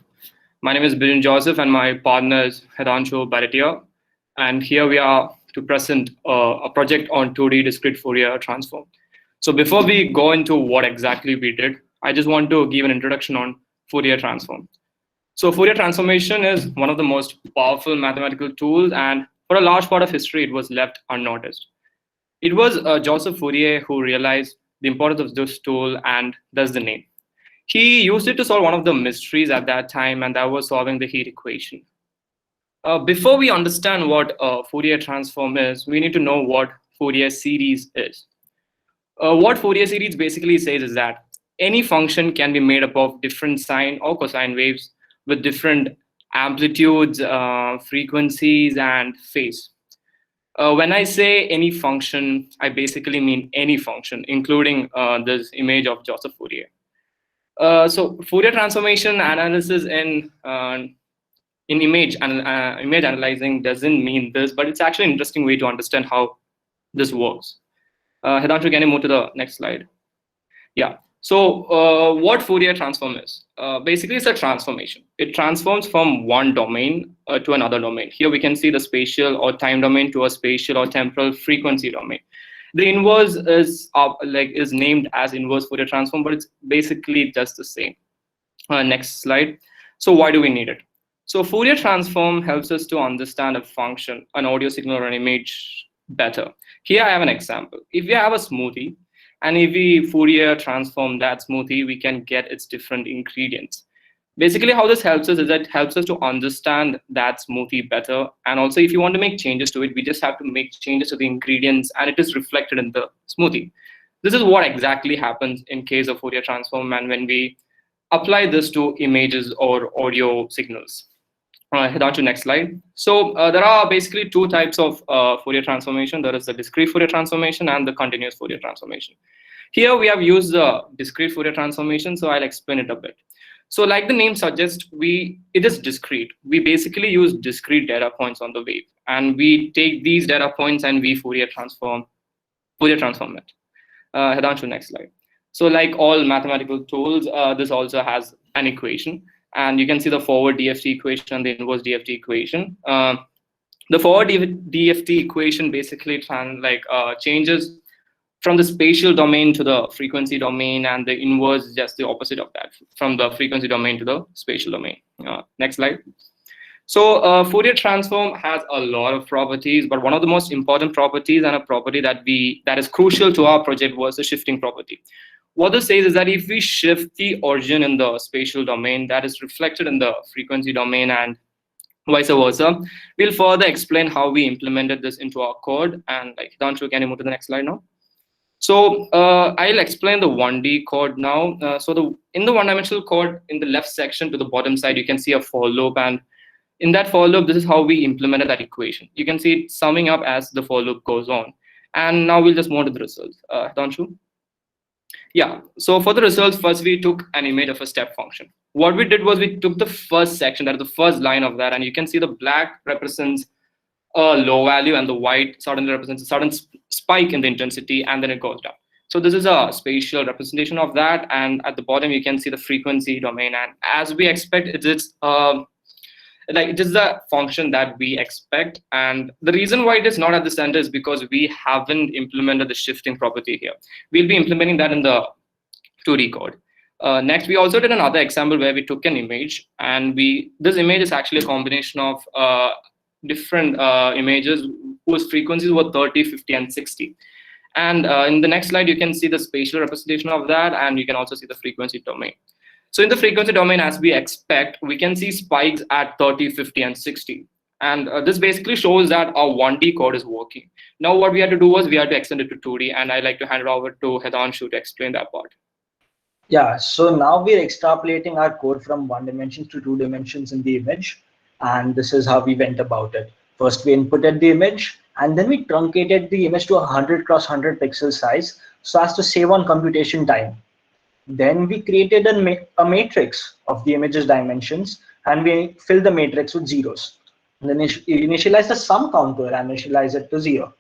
Q: My name is Biren Joseph, and my partner is Hetanshu Baratia. And here we are to present a project on 2D discrete Fourier transform. So before we go into what exactly we did, I just want to give an introduction on Fourier transform. So Fourier transformation is one of the most powerful mathematical tools, and for a large part of history, it was left unnoticed. It was Joseph Fourier who realized the importance of this tool, and thus the name. He used it to solve one of the mysteries at that time, and that was solving the heat equation. Before we understand what Fourier transform is, we need to know what Fourier series is. What Fourier series basically says is that any function can be made up of different sine or cosine waves with different amplitudes, frequencies, and phase. When I say any function, I basically mean any function, including this image of Joseph Fourier. So Fourier transformation analysis in image analyzing doesn't mean this, but it's actually an interesting way to understand how this works. Hetanshu, can you move to the next slide? Yeah. So what Fourier transform is? Basically, it's a transformation. It transforms from one domain to another domain. Here we can see the spatial or time domain to a spatial or temporal frequency domain. The inverse is named as inverse Fourier transform, but it's basically just the same. Next slide. So why do we need it? So Fourier transform helps us to understand a function, an audio signal or an image better. Here I have an example. If we have a smoothie, and if we Fourier transform that smoothie, we can get its different ingredients. Basically, how this helps us is that it helps us to understand that smoothie better. And also, if you want to make changes to it, we just have to make changes to the ingredients, and it is reflected in the smoothie. This is what exactly happens in case of Fourier transform, and when we apply this to images or audio signals. Head on to next slide. So there are basically two types of Fourier transformation. There is the discrete Fourier transformation and the continuous Fourier transformation. Here we have used the discrete Fourier transformation, so I'll explain it a bit. So like the name suggests, it is discrete. We basically use discrete data points on the wave, and we take these data points and we Fourier transform it. Head on to next slide. So like all mathematical tools, this also has an equation. And you can see the forward DFT equation and the inverse DFT equation. The forward DFT equation basically changes from the spatial domain to the frequency domain, and the inverse is just the opposite of that, from the frequency domain to the spatial domain. Next slide. So Fourier transform has a lot of properties, but one of the most important properties, and a property that is crucial to our project, was the shifting property. What this says is that if we shift the origin in the spatial domain, that is reflected in the frequency domain, and vice versa. We'll further explain how we implemented this into our code. And Hetanshu, can you move to the next slide now? So I'll explain the 1D code now. In the one-dimensional code, in the left section to the bottom side, you can see a for loop, and in that for loop, this is how we implemented that equation. You can see it summing up as the for loop goes on. And now we'll just move to the results. Hetanshu? Yeah, so for the results, first we took an image of a step function. What we did was we took the first section, that is the first line of that, and you can see the black represents a low value and the white suddenly represents a sudden spike in the intensity, and then it goes down. So this is a spatial representation of that, and at the bottom you can see the frequency domain, and as we expect, it is the function that we expect. And the reason why it is not at the center is because we haven't implemented the shifting property here. We'll be implementing that in the 2D code. Next, we also did another example where we took an image, and this image is actually a combination of different images whose frequencies were 30, 50, and 60. And in the next slide, you can see the spatial representation of that, and you can also see the frequency domain. So in the frequency domain, as we expect, we can see spikes at 30, 50, and 60. And this basically shows that our 1D code is working. Now what we had to do was we had to extend it to 2D, and I'd like to hand it over to Hidanshu to explain that part.
P: Yeah, so now we're extrapolating our code from 1 dimension to 2 dimensions in the image. And this is how we went about it. First, we inputted the image, and then we truncated the image to 100 cross 100 pixel size so as to save on computation time. Then we created a matrix of the image's dimensions, and we filled the matrix with zeros. And then initialize the sum counter and initialize it to 0.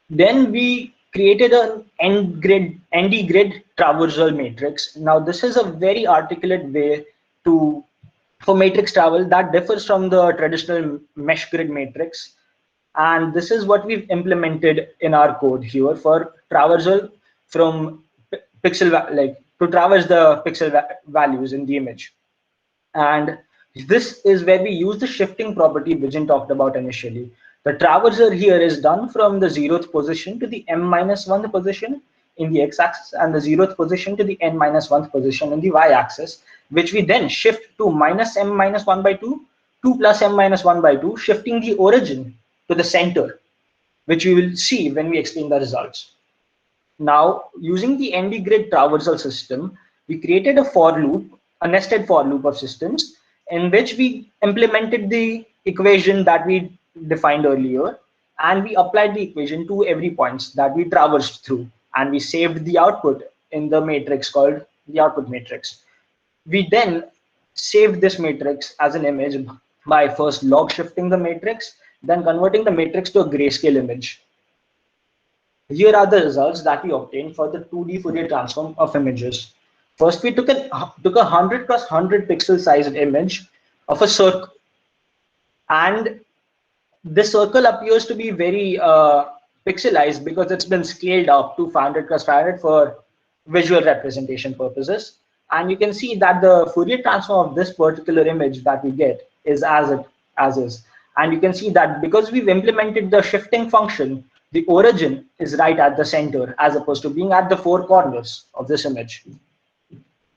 P: Then we created an ND grid traversal matrix. Now this is a very articulate way for matrix travel that differs from the traditional mesh grid matrix. And this is what we've implemented in our code here for traversal from pixel, to traverse the pixel values in the image. And this is where we use the shifting property Vijay talked about initially. The traverser here is done from the 0th position to the m-1th position in the x-axis and the 0th position to the n-1th position in the y-axis, which we then shift to minus m-1 by 2, 2 plus m-1 by 2, shifting the origin to the center, which we will see when we explain the results. Now, using the ND grid traversal system, we created a for loop, a nested for loop of systems, in which we implemented the equation that we defined earlier, and we applied the equation to every point that we traversed through, and we saved the output in the matrix called the output matrix. We then saved this matrix as an image by first log shifting the matrix, then converting the matrix to a grayscale image. Here are the results that we obtained for the 2D Fourier transform of images. First, we took a 100 cross 100 pixel sized image of a circle, and this circle appears to be very pixelized because it's been scaled up to 500 cross 500 for visual representation purposes. And you can see that the Fourier transform of this particular image that we get is as is. And you can see that because we've implemented the shifting function, the origin is right at the center as opposed to being at the four corners of this image.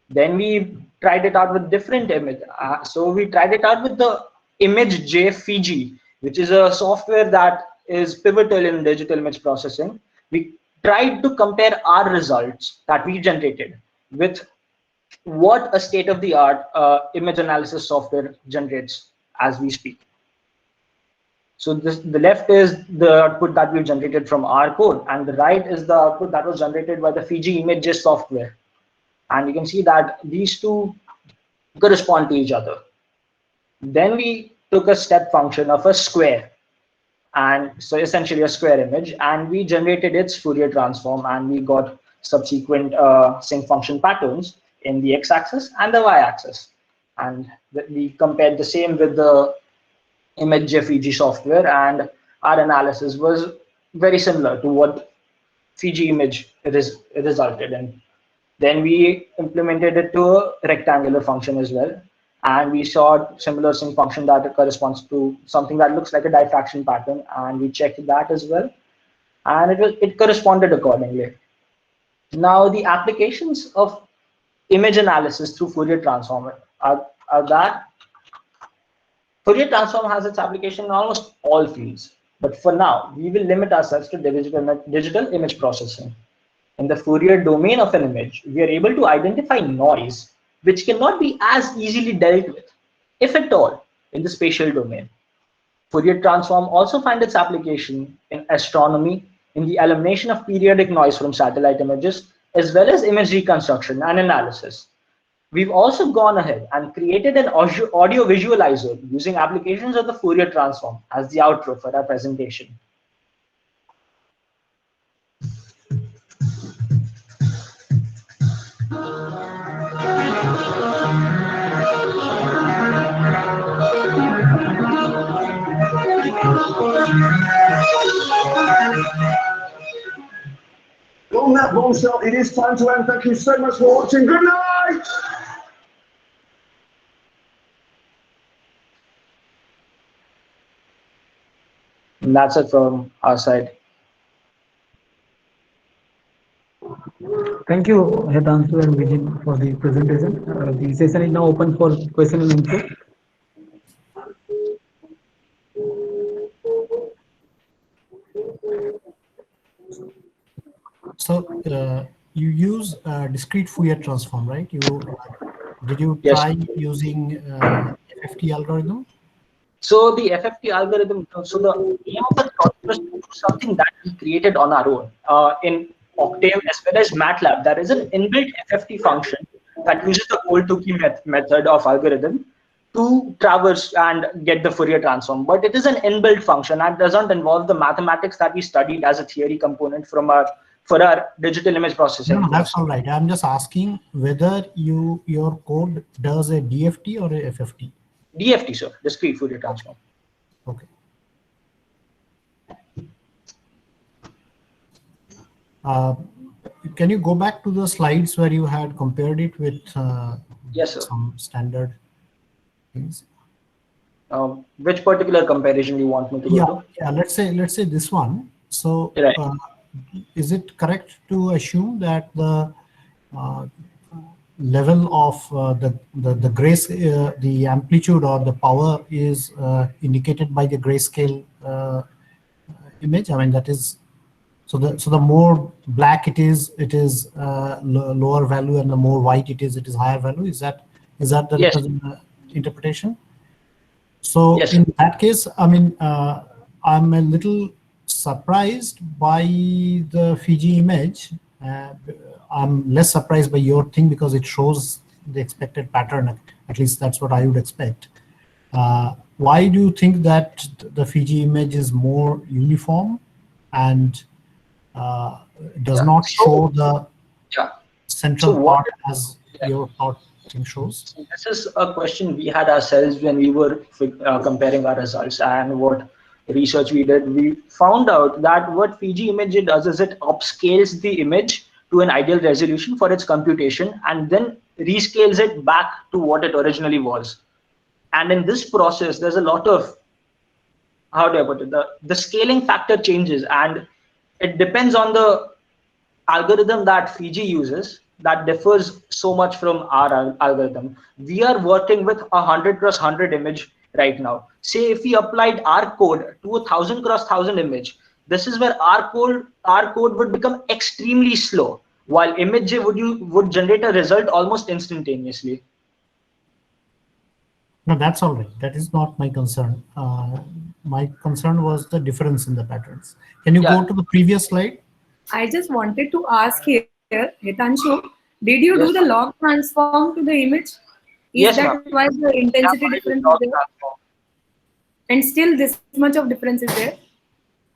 P: Then we tried it out with different image. So we tried it out with the ImageJ Fiji, which is a software that is pivotal in digital image processing. We tried to compare our results that we generated with what a state-of-the-art image analysis software generates as we speak. So the left is the output that we generated from our code, and the right is the output that was generated by the Fiji ImageJ software. And you can see that these two correspond to each other. Then we took a step function of a square, and so essentially a square image, and we generated its Fourier transform, and we got subsequent sync function patterns in the x-axis and the y-axis. And we compared the same with the ImageJ Fiji software, and our analysis was very similar to what Fiji image resulted in. Then we implemented it to a rectangular function as well, and we saw similar sync function that corresponds to something that looks like a diffraction pattern, and we checked that as well, and it corresponded accordingly. Now the applications of image analysis through Fourier transform are that Fourier transform has its application in almost all fields, but for now we will limit ourselves to digital image processing. In the Fourier domain of an image, we are able to identify noise which cannot be as easily dealt with, if at all, in the spatial domain. Fourier transform also finds its application in astronomy, in the elimination of periodic noise from satellite images, as well as image reconstruction and analysis. We've also gone ahead and created an audio visualizer using applications of the Fourier transform as the outro for our presentation.
R: bombshell. It is time to end. Thank you so much for watching. Good night.
P: And that's it from our side.
L: Thank you, Hitanshu and Vijay, for the presentation. The session is now open for question and answer.
D: So you use discrete Fourier transform, right? Did you
P: Yes.
D: try using FFT algorithm?
P: So the FFT algorithm, so the aim of the project was to do something that we created on our own. In Octave as well as MATLAB, there is an inbuilt FFT function that uses the Cold-Tukey method of algorithm to traverse and get the Fourier transform. But it is an inbuilt function and doesn't involve the mathematics that we studied as a theory component for our digital image processing.
D: No, that's all right. I'm just asking whether your code does a DFT or a FFT.
P: DFT, sir, discrete Fourier transform.
D: Okay. Can you go back to the slides where you had compared it with
P: Yes, sir.
D: some standard things?
P: Which particular comparison you want me to go to?
D: Yeah. Let's say this one. So,
P: Right.
D: Is it correct to assume that the level of the grace, the amplitude or the power is indicated by the grayscale image? I mean, that is, so the more black it is lower value, and the more white it is higher value. Is that the
P: Yes.
D: interpretation? So
P: Yes.
D: in that case, I mean, I'm a little surprised by the Fiji image. I'm less surprised by your thing because it shows the expected pattern. At least that's what I would expect. Why do you think that the Fiji image is more uniform and does not show the central part as your thought thing shows?
P: This is a question we had ourselves when we were comparing our results and what research we did. We found out that what Fiji image does is it upscales the image to an ideal resolution for its computation and then rescales it back to what it originally was. And in this process, there's a lot of, how do I put it, the scaling factor changes, and it depends on the algorithm that Fiji uses that differs so much from our algorithm. We are working with 100x100 image right now. Say if we applied our code to 1000x1000 image, this is where our code would become extremely slow, while image would generate a result almost instantaneously.
D: No, that's all right. That is not my concern. My concern was the difference in the patterns. Can you go to the previous slide?
F: I just wanted to ask here, Hitanshu, did you do the log transform to the image? Is
P: Yes,
F: that
P: ma'am.
F: why the intensity difference is there? And still this much of difference is there?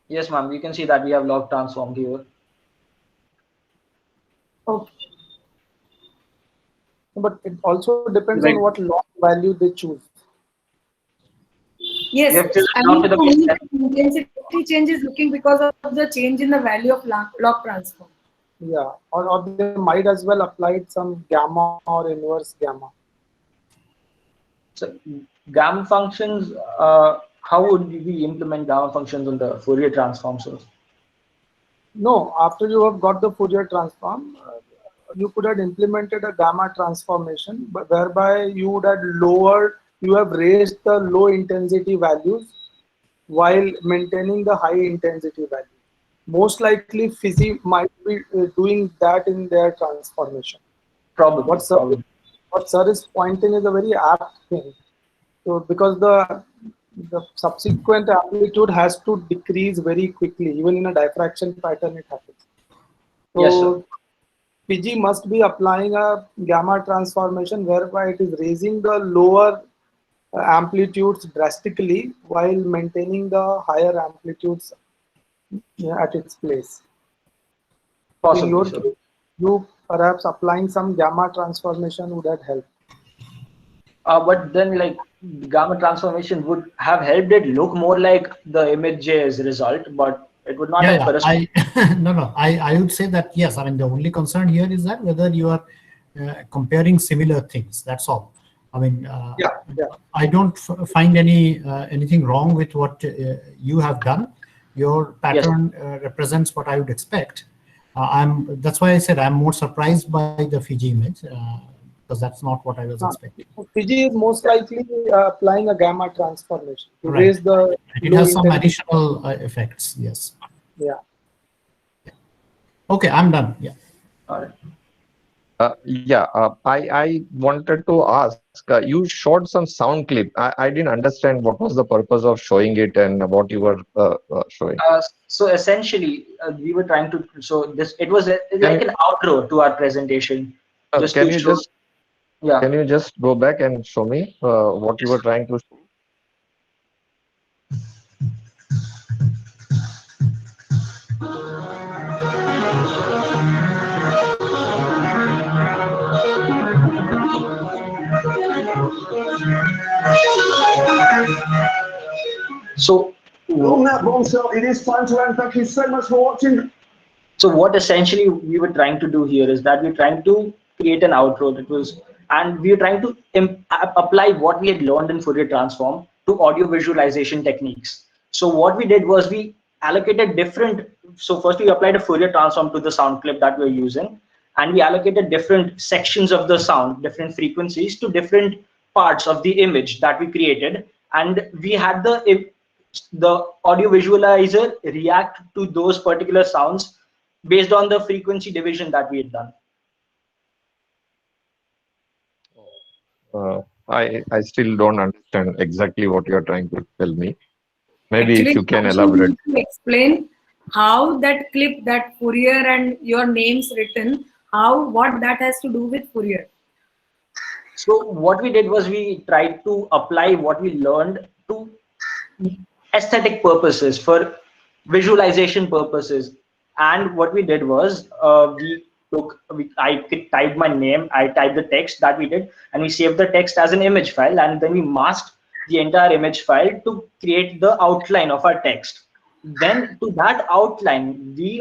P: Yes, ma'am. You can see that we have log transformed here.
F: Okay.
B: But it also depends on what log value they choose.
F: Yes,
P: have to
F: I
P: log
F: mean,
P: to the
F: for me,
P: base
F: the intensity change is looking because of the change in the value of log transform.
B: Yeah, or they might as well apply some gamma or inverse gamma.
P: So gamma functions, how would we implement gamma functions on the Fourier transform? So
B: No, after you have got the Fourier transform, you could have implemented a gamma transformation, but whereby you would have raised the low intensity values while maintaining the high intensity value. Most likely, Fiji might be doing that in their transformation.
P: Probably.
B: What sir is pointing is a very apt thing. So because the subsequent amplitude has to decrease very quickly, even in a diffraction pattern it happens. So
P: yes, sir.
B: Fiji must be applying a gamma transformation whereby it is raising the lower amplitudes drastically while maintaining the higher amplitudes at its place.
P: Possibly,
B: in your
P: sir.
B: case, you perhaps applying some gamma transformation would have helped.
P: But then like gamma transformation would have helped it look more like the image J's result, but It would not
D: Yeah,
P: have
D: yeah.
P: corresponded.
D: No. I would say that yes. I mean, the only concern here is that whether you are comparing similar things. That's all. I mean, I don't find anything wrong with what you have done. Your pattern represents what I would expect. That's why I said I'm more surprised by the Fiji image because that's not what I was expecting.
S: Fiji is most likely applying a gamma transformation to
D: Right.
S: raise the.
D: It
S: low
D: has some
S: intensity.
D: additional effects. Yes.
S: Yeah.
D: Okay, I'm done. Yeah.
P: All right.
C: I wanted to ask, you showed some sound clip. I didn't understand what was the purpose of showing it and what you were showing.
P: So essentially, we were trying to. So it was like an outro to our presentation.
C: Can you just
P: Yeah.
C: Can you just go back and show me what you were trying to show?
P: So
R: on that bombshell, it is time to end. Thank you so much for watching.
P: So what essentially we were trying to do here is that we're trying to create an outro that was, and we were trying to apply what we had learned in Fourier transform to audio visualization techniques. So what we did was we allocated different. So first we applied a Fourier transform to the sound clip that we're using, and we allocated different sections of the sound, different frequencies to different parts of the image that we created, and we had the audio visualizer react to those particular sounds based on the frequency division that we had done.
C: I still don't understand exactly what you are trying to tell me. Maybe
F: Actually,
C: if you can
F: Ashu,
C: elaborate.
F: you need to explain how that clip, that Fourier and your names written, what that has to do with Fourier.
P: So what we did was we tried to apply what we learned to aesthetic purposes, for visualization purposes. And what we did was I typed my name, I typed the text that we did, and we saved the text as an image file, and then we masked the entire image file to create the outline of our text. Then to that outline, we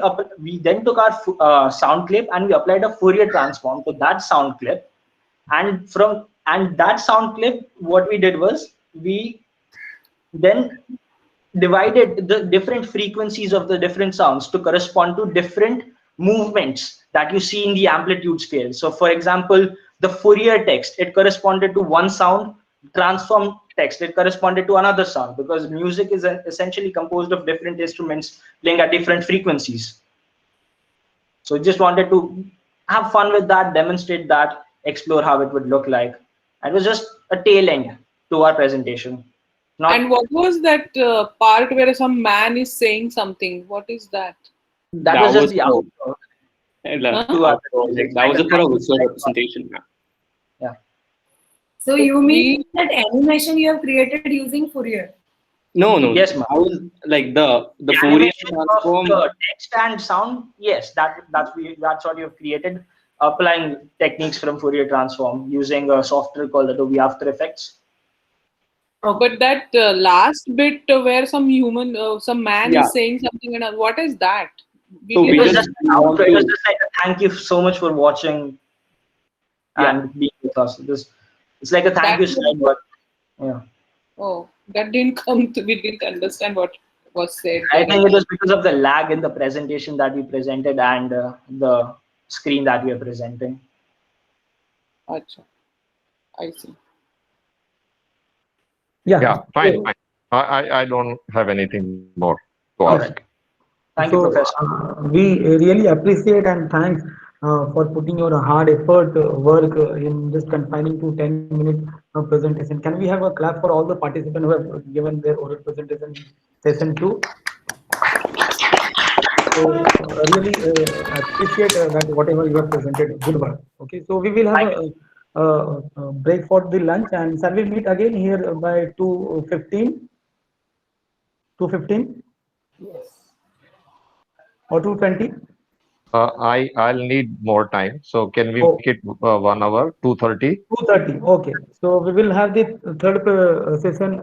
P: then took our sound clip and we applied a Fourier transform to that sound clip. And that sound clip, what we did was we then divided the different frequencies of the different sounds to correspond to different movements that you see in the amplitude scale. So for example, the Fourier text, it corresponded to one sound. Transform text, it corresponded to another sound, because music is essentially composed of different instruments playing at different frequencies. So just wanted to have fun with that, demonstrate that, explore how it would look like. It was just a tail end to our presentation.
T: And what was that part where some man is saying something? What is that?
P: That was just the outro.
Q: That was it for a visual representation.
P: Yeah.
F: So you mean that animation you have created using Fourier?
Q: No.
P: Yes, ma'am.
Q: I was like the Fourier
P: animation
Q: transform.
P: of the text and sound. Yes, that's what you have created, applying techniques from Fourier transform using a software called Adobe After Effects.
T: Oh, but that last bit where some man is saying something, and what is that?
P: It was just an outro. It was just like a thank you so much for watching and being with us. It's like a thank you slide, but yeah.
T: Oh, that didn't come to. We didn't understand what was said.
P: I think it was because of the lag in the presentation that we presented and the screen that we are presenting.
T: Achha. I see.
C: Yeah, fine. I don't have anything more to ask.
P: Right. Thank you, Professor.
L: We really appreciate and thanks for putting your hard effort work in just confining to 10-minute presentation. Can we have a clap for all the participants who have given their oral presentation session 2? So really appreciate that whatever you have presented. Good work. Okay, so we will have a break for the lunch, and shall we meet again here by 2:15? 2:15?
O: Yes.
L: Or 2:20?
C: I'll need more time. So can we make it 1 hour, 2:30?
L: 2:30. Okay. So we will have the third session,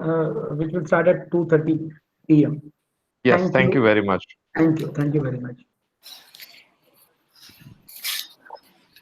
L: which will start at 2:30 p.m.
C: Yes, thank you very much.
L: Thank you very much.